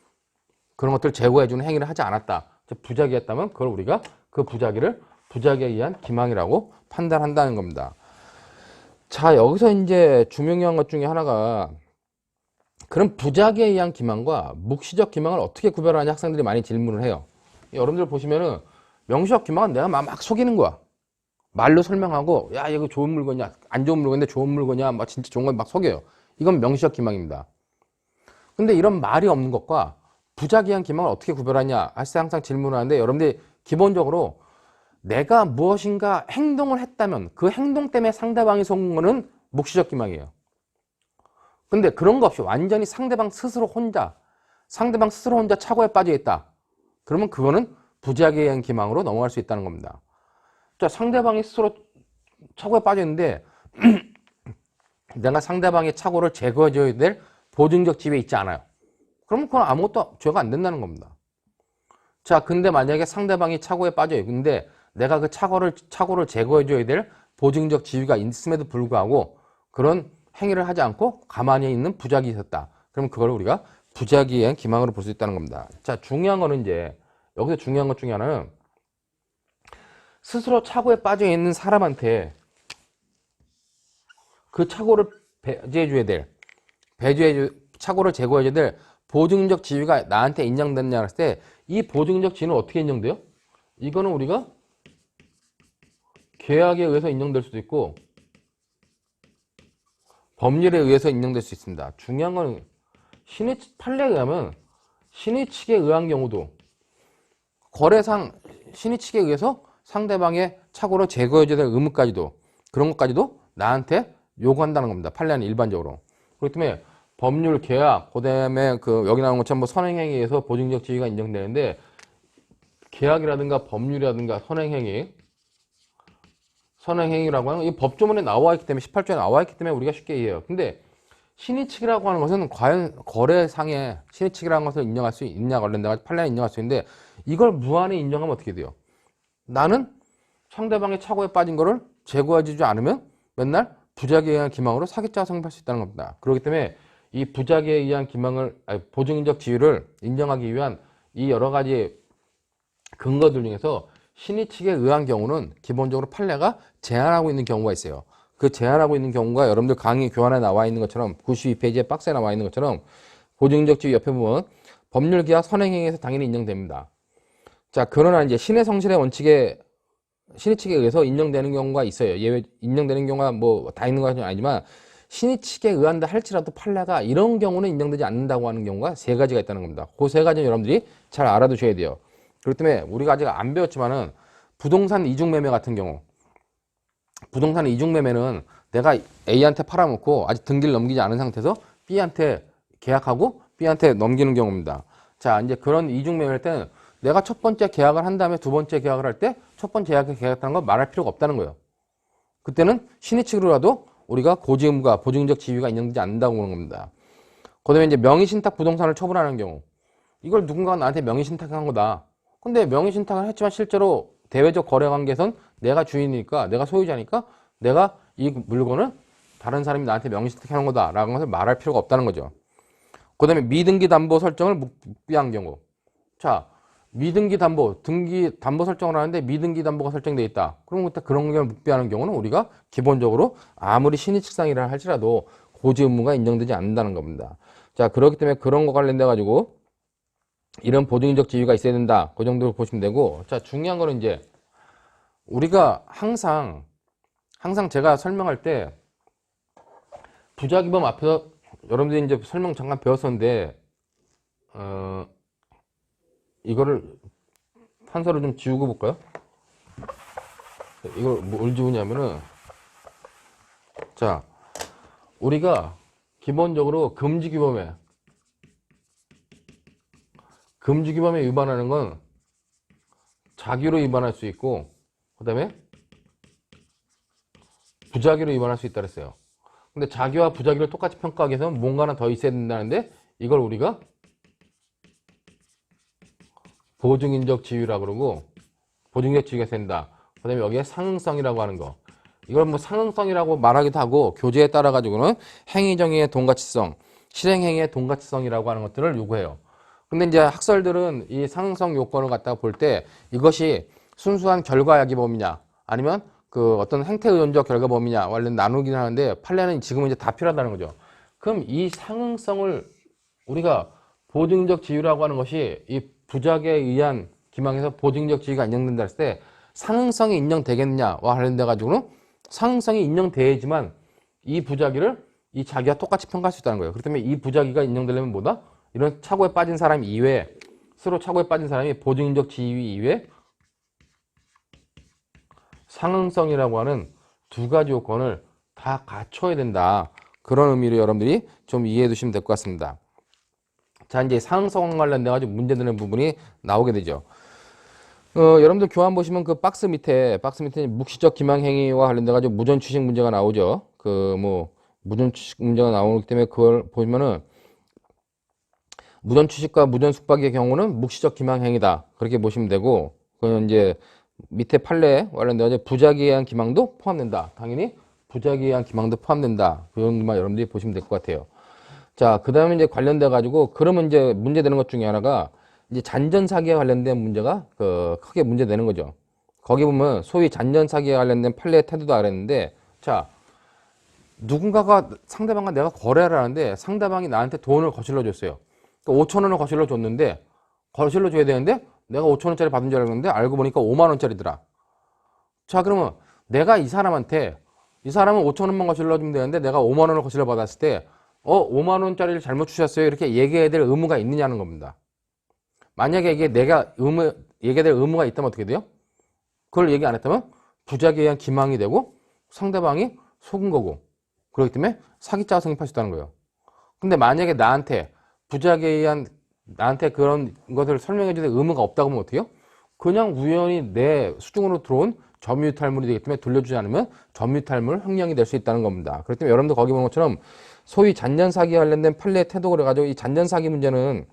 Speaker 1: 그런 것들을 제거해 주는 행위를 하지 않았다. 부작위였다면 그걸 우리가 그 부작위를 부작위에 의한 기망이라고 판단한다는 겁니다. 자, 여기서 이제 중요한 것 중에 하나가 그럼 부작위에 의한 기망과 묵시적 기망을 어떻게 구별하냐 학생들이 많이 질문을 해요. 여러분들 보시면은 명시적 기망은 내가 막 속이는 거야. 말로 설명하고 야 이거 좋은 물건이야, 안 좋은 물건인데 좋은 물건이야, 막 진짜 좋은 건 막 속여요. 이건 명시적 기망입니다. 근데 이런 말이 없는 것과 부작위에 의한 기망을 어떻게 구별하냐 항상 질문을 하는데 여러분들이 기본적으로 내가 무엇인가 행동을 했다면 그 행동 때문에 상대방이 속은 거는 묵시적 기망이에요. 근데 그런 거 없이 완전히 상대방 스스로 혼자 착오에 빠져 있다. 그러면 그거는 부작위에 의한 기망으로 넘어갈 수 있다는 겁니다. 자, 상대방이 스스로 착오에 빠져 있는데 내가 상대방의 착오를 제거해줘야 될 보증적 지위에 있지 않아요. 그럼 그건 아무것도 죄가 안 된다는 겁니다. 자, 근데 만약에 상대방이 착오에 빠져 있는데 내가 그 착오를 제거해줘야 될 보증적 지위가 있음에도 불구하고 그런 행위를 하지 않고 가만히 있는 부작위 있었다. 그럼 그걸 우리가 부작위에 의한 기망으로 볼 수 있다는 겁니다. 자, 중요한 거는 이제 여기서 중요한 것 중에 하나는 스스로 착오에 빠져 있는 사람한테 그 착오를 착오를 제거해줘야 될 보증적 지위가 나한테 인정됐냐 했을 때 이 보증적 지위는 어떻게 인정돼요? 이거는 우리가 계약에 의해서 인정될 수도 있고 법률에 의해서 인정될 수 있습니다. 중요한 건 판례에 의하면 신의 측에 의한 경우도 거래상 신의 측에 의해서 상대방의 착오를 제거해줘야 될 의무까지도 그런 것까지도 나한테 요구한다는 겁니다. 판례는 일반적으로. 그렇기 때문에 법률, 계약, 그다음에 여기 나온 것처럼 뭐 선행행위에 의해서 보증적 지위가 인정되는데 계약이라든가 법률이라든가 선행행위라고 하는 이 법조문에 나와 있기 때문에 18조에 나와 있기 때문에 우리가 쉽게 이해해요. 근데 신의측이라고 하는 것은 과연 거래상에 신의측이라는 것을 인정할 수 있냐 관련돼서 판례에 인정할 수 있는데 이걸 무한에 인정하면 어떻게 돼요? 나는 상대방의 착오에 빠진 거를 제거해주지 않으면 맨날 부작위에 의한 기망으로 사기죄가 성립할 수 있다는 겁니다. 그렇기 때문에 이 부작위에 의한 보증적 지위를 인정하기 위한 이 여러 가지 근거들 중에서 신의 측에 의한 경우는 기본적으로 판례가 제한하고 있는 경우가 있어요. 그 제한하고 있는 경우가 여러분들 강의 교환에 나와 있는 것처럼 92페이지에 박스에 나와 있는 것처럼 보증적 지위 옆에 보면 법률, 계약, 선행행위에서 당연히 인정됩니다. 자, 그러나 이제 신의 성실의 원칙에 신의 측에 의해서 인정되는 경우가 있어요. 예외 인정되는 경우가 뭐 다 있는 건 아니지만 신의 측에 의한다 할지라도 판례가 이런 경우는 인정되지 않는다고 하는 경우가 세 가지가 있다는 겁니다. 그 세 가지는 여러분들이 잘 알아두셔야 돼요. 그렇기 때문에 우리가 아직 안 배웠지만은 부동산 이중매매 같은 경우, 부동산 이중매매는 내가 A한테 팔아놓고 아직 등기를 넘기지 않은 상태에서 B한테 계약하고 B한테 넘기는 경우입니다. 자, 이제 그런 이중매매일 때는 내가 첫 번째 계약을 한 다음에 두 번째 계약을 할 때 첫 번째 계약했다는 걸 말할 필요가 없다는 거예요. 그때는 신의 측으로라도 우리가 고지의무가 보증적 지위가 인정되지 않는다고 보는 겁니다. 그 다음에 이제 명의신탁 부동산을 처분하는 경우, 이걸 누군가가 나한테 명의신탁한 거다. 근데 명의신탁을 했지만 실제로 대외적 거래관계에선 내가 주인이니까, 내가 소유자니까 내가 이 물건을 다른 사람이 나한테 명의신탁한 거다 라는 것을 말할 필요가 없다는 거죠. 그 다음에 미등기 담보 설정을 묵비한 경우, 자, 미등기 담보, 등기 담보 설정을 하는데 미등기 담보가 설정되어 있다. 그럼 그때 그런 걸 묵비하는 경우는 우리가 기본적으로 아무리 신의측상이라 할지라도 고지 의무가 인정되지 않는다는 겁니다. 자, 그렇기 때문에 그런 거 관련돼 가지고 이런 보증적 지위가 있어야 된다. 그 정도로 보시면 되고, 자, 중요한 거는 이제 우리가 항상 제가 설명할 때 부작위범 앞에서 여러분들이 이제 설명 잠깐 배웠었는데, 이거를 판서를 좀 지우고 볼까요? 이걸 뭘 지우냐면은, 자, 우리가 기본적으로 금지규범에 위반하는 건 자기로 위반할 수 있고, 그 다음에 부작위로 위반할 수 있다 그랬어요. 근데 자기와 부작위를 똑같이 평가하기 위해서는 뭔가는 더 있어야 된다는데, 이걸 우리가 보증인적 지위라고 그러고, 보증적 지위가 된다. 그 다음에 여기에 상응성이라고 하는 거. 이걸 뭐 상응성이라고 말하기도 하고, 교재에 따라 가지고는 행위정의의 동가치성, 실행행위의 동가치성이라고 하는 것들을 요구해요. 근데 이제 학설들은 이 상응성 요건을 갖다가 볼 때 이것이 순수한 결과야기범이냐, 아니면 그 어떤 행태의존적 결과범이냐, 원래 나누긴 하는데, 판례는 지금은 이제 다 필요하다는 거죠. 그럼 이 상응성을 우리가 보증적 지위라고 하는 것이 이 부작에 의한 기망에서 보증적 지위가 인정된다 했을 때 상응성이 인정되겠느냐와 관련돼 가지고는 상응성이 인정돼야지만 이 부작위를 이 자기와 똑같이 평가할 수 있다는 거예요. 그렇기 때문에 이 부작위가 인정되려면 뭐다? 이런 착오에 빠진 사람 이외에, 서로 착오에 빠진 사람이 보증적 지위 이외에 상응성이라고 하는 두 가지 요건을 다 갖춰야 된다. 그런 의미로 여러분들이 좀 이해해 두시면 될 것 같습니다. 자, 이제 상응성 관련돼 가지고 문제되는 부분이 나오게 되죠. 여러분들 교환 보시면 그 박스 밑에 묵시적 기망행위와 관련돼 가지고 무전취식 문제가 나오죠. 그 뭐 무전취식 문제가 나오기 때문에 그걸 보시면은 무전취식과 무전숙박의 경우는 묵시적 기망행위다. 그렇게 보시면 되고, 그건 이제 밑에 판례 관련돼 가지고 부작위에 의한 기망도 포함된다. 당연히 부작위에 의한 기망도 포함된다. 그 정도만 여러분들이 보시면 될 것 같아요. 자, 그 다음에 이제 관련돼 가지고, 그러면 이제 문제되는 것 중에 하나가 이제 잔전사기에 관련된 문제가 크게 문제되는 거죠. 거기 보면 소위 잔전사기에 관련된 판례의 태도도 알았는데, 자, 누군가가 상대방과 내가 거래를 하는데 상대방이 나한테 돈을 거실러 줬어요. 그러니까 5천 원을 거실러 줬는데, 거실러 줘야 되는데 내가 5천 원짜리 받은 줄 알았는데 알고 보니까 5만 원짜리더라. 자, 그러면 내가 이 사람은 5천 원만 거실러 주면 되는데 내가 5만 원을 거실러 받았을 때 5만 원짜리를 잘못 주셨어요. 이렇게 얘기해야 될 의무가 있느냐는 겁니다. 만약에 이게 내가 얘기해야 될 의무가 있다면 어떻게 돼요? 그걸 얘기 안 했다면 부작위에 의한 기망이 되고 상대방이 속은 거고, 그렇기 때문에 사기죄가 성립할 수 있다는 거예요. 근데 만약에 나한테 부작위에 의한 나한테 그런 것을 설명해 주는 의무가 없다고 하면 어떻게 해요? 그냥 우연히 내 수중으로 들어온 점유탈물이 되기 때문에 돌려주지 않으면 점유탈물 횡령이 될 수 있다는 겁니다. 그렇기 때문에 여러분들 거기 보는 것처럼 소위 잔전사기에 관련된 판례 태도 그래가지고 이 잔전사기 문제는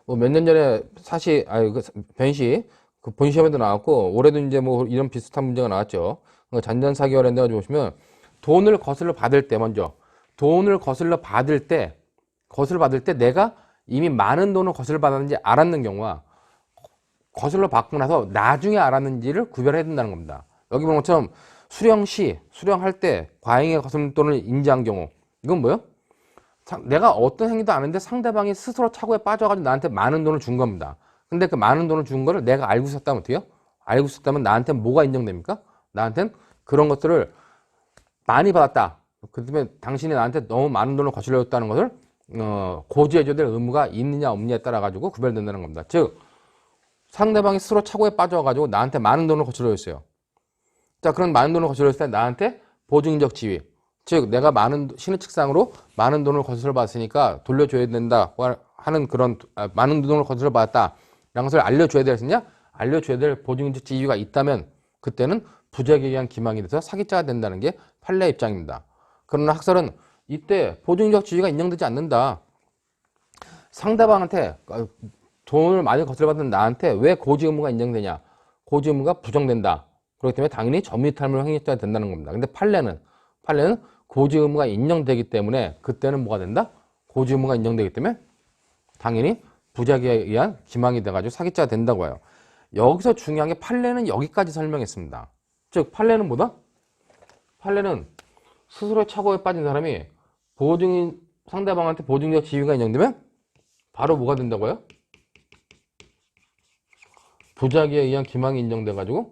Speaker 1: 뭐 몇 년 전에 사실 변시 그 본시험에도 나왔고, 올해도 이제 뭐 이런 비슷한 문제가 나왔죠. 잔전사기 관련돼 가지고 보시면 돈을 거슬러 받을 때, 먼저 돈을 거슬러 받을 때 내가 이미 많은 돈을 거슬러 받았는지 알았는 경우와 거슬러 받고 나서 나중에 알았는지를 구별해야 된다는 겁니다. 여기 보는 것처럼 수령할 때 과잉의 거슬린 돈을 인지한 경우, 이건 뭐예요? 내가 어떤 행위도 안 했는데 상대방이 스스로 착오에 빠져가지고 나한테 많은 돈을 준 겁니다. 근데 그 많은 돈을 준 거를 내가 알고 있었다면 어떻게 해요? 알고 있었다면 나한테 뭐가 인정됩니까? 나한텐 그런 것들을 많이 받았다. 그다음에 당신이 나한테 너무 많은 돈을 거슬렸다는 것을 고지해줘야 될 의무가 있느냐 없느냐에 따라 가지고 구별된다는 겁니다. 즉 상대방이 스스로 착오에 빠져가지고 나한테 많은 돈을 거슬렸어요. 자, 그런 많은 돈을 거슬렸을 때 나한테 보증인적 지위, 즉 내가 신의 책상으로 많은 돈을 거슬러 받았으니까 돌려줘야 된다 하는 그런 많은 돈을 거슬러 받았다 라는 것을 알려줘야 되겠느냐? 알려줘야 될 보증인적 지위가 있다면 그때는 부작위에 의한 기망이 돼서 사기자가 된다는 게 판례 입장입니다. 그러나 학설은 이때 보증인적 지위가 인정되지 않는다. 상대방한테 돈을 많이 거슬러받은 나한테 왜 고지 의무가 인정되냐? 고지 의무가 부정된다. 그렇기 때문에 당연히 전미탈물 행위자가 된다는 겁니다. 근데 판례는 고지 의무가 인정되기 때문에 그때는 뭐가 된다? 고지 의무가 인정되기 때문에 당연히 부작위에 의한 기망이 돼가지고 사기자가 된다고 해요. 여기서 중요한 게 판례는 여기까지 설명했습니다. 즉 판례는 뭐다? 판례는 스스로의 착오에 빠진 사람이 상대방한테 보증적 지위가 인정되면 바로 뭐가 된다고요? 부작위에 의한 기망이 인정돼가지고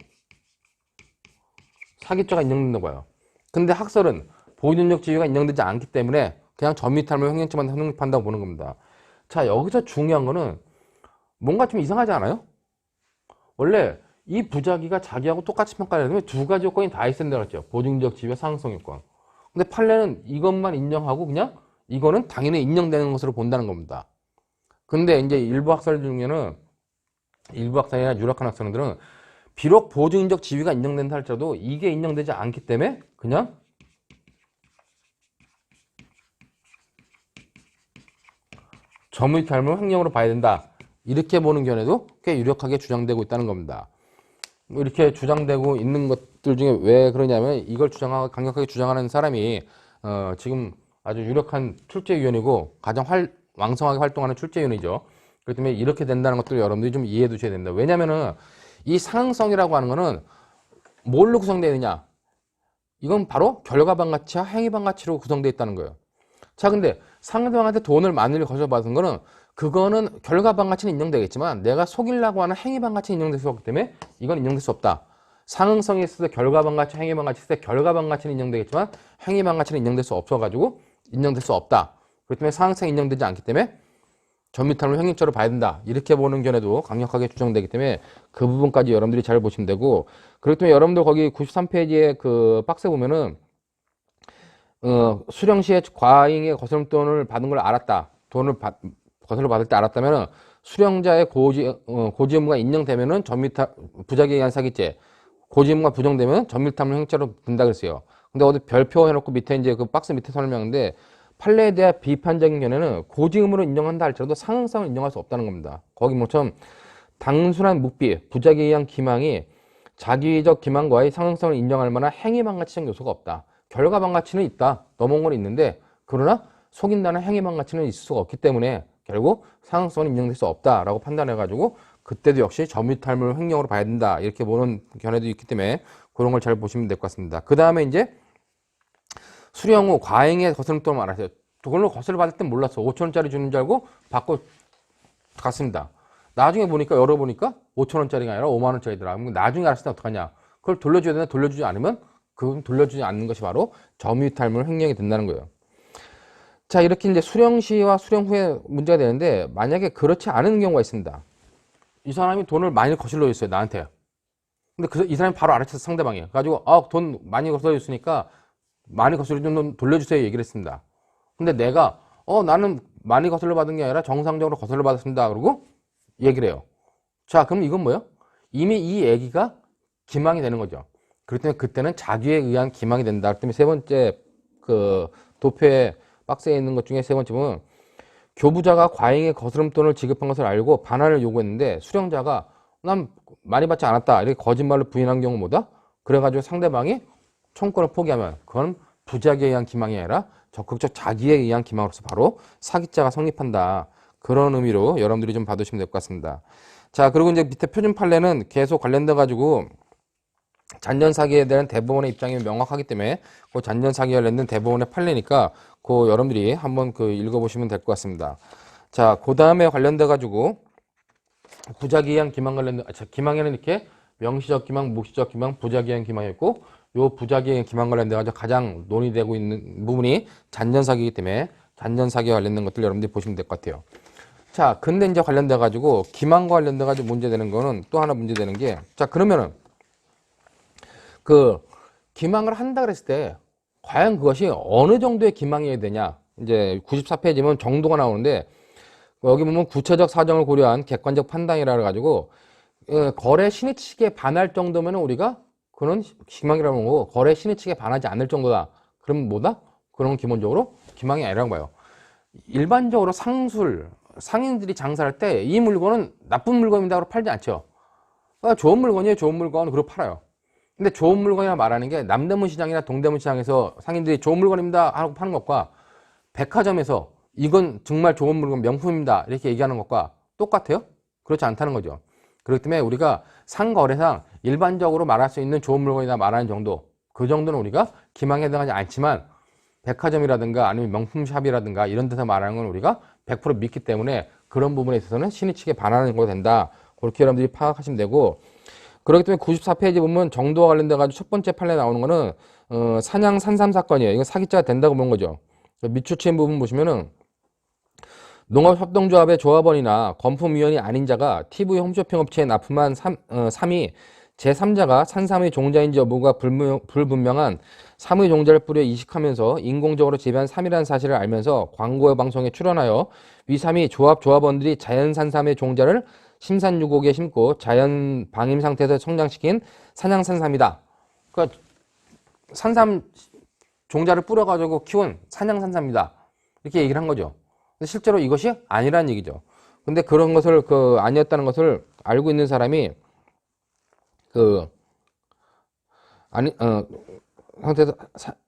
Speaker 1: 사기죄가 인정된다고 해요. 근데 학설은 보증적 지위가 인정되지 않기 때문에 그냥 전미탈물 횡령죄만 성립한다고 보는 겁니다. 자, 여기서 중요한 거는 뭔가 좀 이상하지 않아요? 원래 이 부작위가 자기하고 똑같이 평가되려면 두 가지 요건이 다 있어야 된다고 했죠. 보증적 지위와 상응성 요건. 근데 판례는 이것만 인정하고 그냥 이거는 당연히 인정되는 것으로 본다는 겁니다. 근데 이제 일부 학설 중에는 일부 학설이나 유력한 학설들은 비록 보증적 지위가 인정된다 할지라도 이게 인정되지 않기 때문에 그냥 전무이탈물 횡령으로 봐야 된다. 이렇게 보는 견해도 꽤 유력하게 주장되고 있다는 겁니다. 이렇게 주장되고 있는 것들 중에 왜 그러냐면 이걸 강력하게 주장하는 사람이 지금 아주 유력한 출제위원이고 가장 왕성하게 활동하는 출제위원이죠. 그렇기 때문에 이렇게 된다는 것들을 여러분들이 좀 이해해 두셔야 된다. 왜냐면은 이 상응성이라고 하는 거는 뭘로 구성되어 있느냐? 이건 바로 결과반 가치와 행위반 가치로 구성되어 있다는 거예요. 자, 근데 상대방한테 돈을 많이 거셔받은 거는 그거는 결과반 가치는 인정되겠지만 내가 속이려고 하는 행위반 가치는 인정될 수 없기 때문에 이건 인정될 수 없다. 상응성이 있을 때 결과반 가치, 행위반 가치 있을 때 결과반 가치는 인정되겠지만 행위반 가치는 인정될 수 없어가지고 인정될 수 없다. 그렇기 때문에 상응성이 인정되지 않기 때문에 전미탈물 횡령죄로 봐야 된다. 이렇게 보는 견해도 강력하게 주장되기 때문에 그 부분까지 여러분들이 잘 보시면 되고, 그렇기 때문에 여러분들 거기 93페이지에 그 박스에 보면은 수령 시에 과잉의 거스름돈을 받은 걸 알았다. 거슬러 받을 때 알았다면은 수령자의 고지 의무가 인정되면은 부작위에 의한 사기죄, 고지 의무가 부정되면 전밀탐물 횡령죄로 본다 그랬어요. 근데 어디 별표 해놓고 밑에 이제 그 박스 밑에 설명인데 판례에 대한 비판적인 견해는 고지 의무로 인정한다 할지라도 상응성을 인정할 수 없다는 겁니다. 거기 뭐처럼 단순한 묵비, 부작위에 의한 기망이 자기적 기망과의 상응성을 인정할 만한 행위반 가치적 요소가 없다. 결과반 가치는 있다. 넘어온 건 있는데 그러나 속인다는 행위반 가치는 있을 수가 없기 때문에 결국 상응성은 인정될 수 없다라고 판단해가지고 그때도 역시 전미탈물 횡령으로 봐야 된다. 이렇게 보는 견해도 있기 때문에 그런 걸 잘 보시면 될 것 같습니다. 그 다음에 이제 수령 후 과잉의 거스름돈을 알았어요. 그걸로 거스를 받을 땐 몰랐어. 5,000원짜리 주는 줄 알고 받고 갔습니다. 나중에 보니까 열어보니까 5,000원짜리가 아니라 5만원짜리더라. 나중에 알았을 때 어떡하냐. 그걸 돌려줘야 되나 돌려주지 않으면 그건 돌려주지 않는 것이 바로 전미탈물 횡령이 된다는 거예요. 자, 이렇게 이제 수령 시와 수령 후에 문제가 되는데 만약에 그렇지 않은 경우가 있습니다. 이 사람이 돈을 많이 거슬러 줬어요, 나한테. 근데 이 사람이 바로 알아챘어, 상대방이. 그래가지고 돈 많이 거슬러 줬으니까 많이 거슬러 준 돈 돌려주세요 얘기를 했습니다. 근데 내가 나는 많이 거슬러 받은 게 아니라 정상적으로 거슬러 받았습니다. 그러고 얘기를 해요. 자, 그럼 이건 뭐예요? 이미 이 얘기가 기망이 되는 거죠. 그렇기 때문에 그때는 자기에 의한 기망이 된다. 그렇기 때문에 세 번째 그 도표에 박스에 있는 것 중에 세 번째 보면 교부자가 과잉의 거스름돈을 지급한 것을 알고 반환을 요구했는데 수령자가 난 많이 받지 않았다 이렇게 거짓말로 부인한 경우 뭐다? 그래가지고 상대방이 청구권을 포기하면 그건 부작위에 의한 기망이 아니라 적극적 자기에 의한 기망으로서 바로 사기자가 성립한다. 그런 의미로 여러분들이 좀 봐두시면 될 것 같습니다. 자, 그리고 이제 밑에 표준 판례는 계속 관련돼 가지고 잔존 사기에 대한 대법원의 입장이 명확하기 때문에 그 잔존 사기에 관련된 대법원의 판례니까 그 여러분들이 한번 그 읽어보시면 될 것 같습니다. 자, 그 다음에 관련돼 가지고 부작위에 의한 기망 기망에는 이렇게 명시적 기망, 묵시적 기망, 부자기행 기망이 있고 요 부자기행 기망 관련돼 가지고 가장 논의되고 있는 부분이 잔전사기이기 때문에 잔전사기와 관련된 것들 여러분들이 보시면 될 것 같아요. 자, 근데 이제 관련돼 가지고 기망과 관련돼 가지고 문제되는 거는 또 하나 문제되는 게, 자, 그러면은 그 기망을 한다 그랬을 때 과연 그것이 어느 정도의 기망이어야 되냐? 이제 94페이지면 정도가 나오는데 여기 보면 구체적 사정을 고려한 객관적 판단이라 그래가지고 거래 신의칙에 반할 정도면 우리가 그런 기망이라고 하는 거고, 거래 신의칙에 반하지 않을 정도다. 그러면 뭐다? 그런 기본적으로 기망이 아니라고 봐요. 일반적으로 상인들이 장사할 때 이 물건은 나쁜 물건이다고 팔지 않죠. 좋은 물건이에요. 좋은 물건. 그리고 팔아요. 근데 좋은 물건이라 말하는 게 남대문 시장이나 동대문 시장에서 상인들이 좋은 물건입니다 하고 파는 것과 백화점에서 이건 정말 좋은 물건, 명품입니다 이렇게 얘기하는 것과 똑같아요? 그렇지 않다는 거죠. 그렇기 때문에 우리가 상거래상 일반적으로 말할 수 있는 좋은 물건이다 말하는 정도, 그 정도는 우리가 기망에 해당하지 않지만 백화점이라든가 아니면 명품샵이라든가 이런 데서 말하는 건 우리가 100% 믿기 때문에 그런 부분에 있어서는 신의칙에 반하는 거 된다. 그렇게 여러분들이 파악하시면 되고, 그렇기 때문에 94페이지 보면 정도와 관련돼 가지고 첫 번째 판에 나오는 거는 사냥 산삼 사건이에요. 이건 사기죄가 된다고 본 거죠. 미추치인 부분 보시면은 농업협동조합의 조합원이나 건품위원이 아닌 자가 TV 홈쇼핑 업체에 납품한 3위 제3자가 산삼의 종자인지 여부가 불분명한 삼의 종자를 뿌려 이식하면서 인공적으로 재배한 삼이라는 사실을 알면서 광고 방송에 출연하여 위3위 조합원들이 자연산삼의 종자를 심산유곡에 심고 자연 방임 상태에서 성장시킨 산양산삼이다. 그러니까 산삼 종자를 뿌려가지고 키운 산양산삼이다. 이렇게 얘기를 한 거죠. 근데 실제로 이것이 아니라는 얘기죠. 근데 그런 것을 아니었다는 것을 알고 있는 사람이 상태에서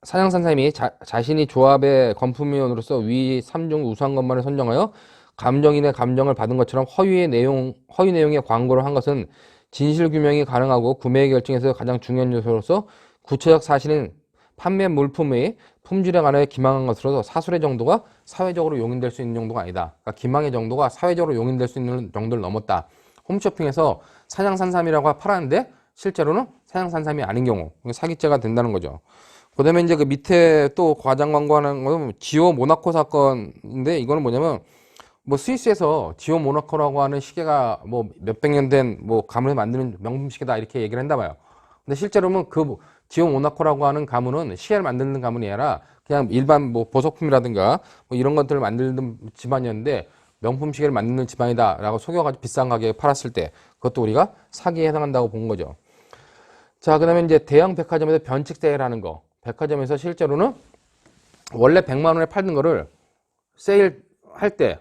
Speaker 1: 산양산삼이 자신이 조합의 건품위원으로서 위 3중 우수한 것만을 선정하여 감정인의 감정을 받은 것처럼 허위 내용의 광고를 한 것은 진실규명이 가능하고 구매 결정에서 가장 중요한 요소로서 구체적 사실인 판매 물품의 품질에 관하여 기망한 것으로서 사술의 정도가 사회적으로 용인될 수 있는 정도가 아니다. 그러니까 기망의 정도가 사회적으로 용인될 수 있는 정도를 넘었다. 홈쇼핑에서 산양산삼이라고 팔았는데 실제로는 산양산삼이 아닌 경우 사기죄가 된다는 거죠. 그 다음에 이제 그 밑에 또 과장 광고하는 건 지오 모나코 사건인데, 이거는 뭐냐면 스위스에서 지오 모나코라고 하는 시계가 몇백 년 된 가문을 만드는 명품 시계다 이렇게 얘기를 한다 봐요. 근데 실제로는 그 지오 모나코라고 하는 가문은 시계를 만드는 가문이 아니라 그냥 일반 보석품이라든가 이런 것들을 만드는 집안이었는데 명품 시계를 만드는 집안이다 라고 속여가지고 비싼 가격에 팔았을 때 그것도 우리가 사기에 해당한다고 본 거죠. 자, 그 다음에 이제 대형 백화점에서 변칙 세일하는 거. 백화점에서 실제로는 원래 100만 원에 팔던 거를 세일할 때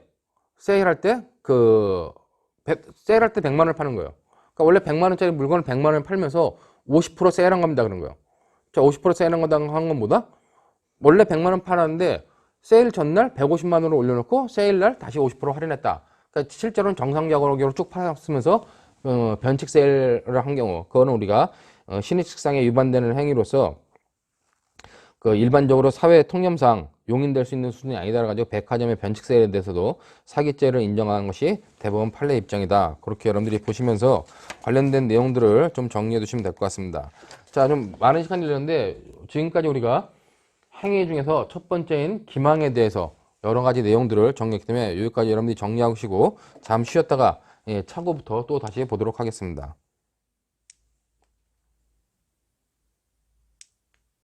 Speaker 1: 100만 원을 파는 거예요. 그러니까 원래 100만 원짜리 물건을 100만 원에 팔면서 50% 세일한 겁니다. 그런 거예요. 자, 50% 세일한 거다 한 건 뭐다? 원래 100만 원 팔았는데 세일 전날 150만 원으로 올려놓고 세일날 다시 50% 할인했다. 그러니까 실제로는 정상적으로 쭉 팔았으면서 변칙 세일을 한 경우, 그거는 우리가 신의칙상에 위반되는 행위로서 일반적으로 사회 통념상 용인될 수 있는 수준이 아니다 가지고 백화점의 변칙 세일에 대해서도 사기죄를 인정하는 것이 대법원 판례 입장이다. 그렇게 여러분들이 보시면서 관련된 내용들을 좀 정리해 두시면 될 것 같습니다. 자, 좀 많은 시간이 걸렸는데 지금까지 우리가 행위 중에서 첫 번째인 기망에 대해서 여러 가지 내용들을 정리했기 때문에 여기까지 여러분들이 정리하시고 잠시 쉬었다가 차고부터 또 다시 보도록 하겠습니다.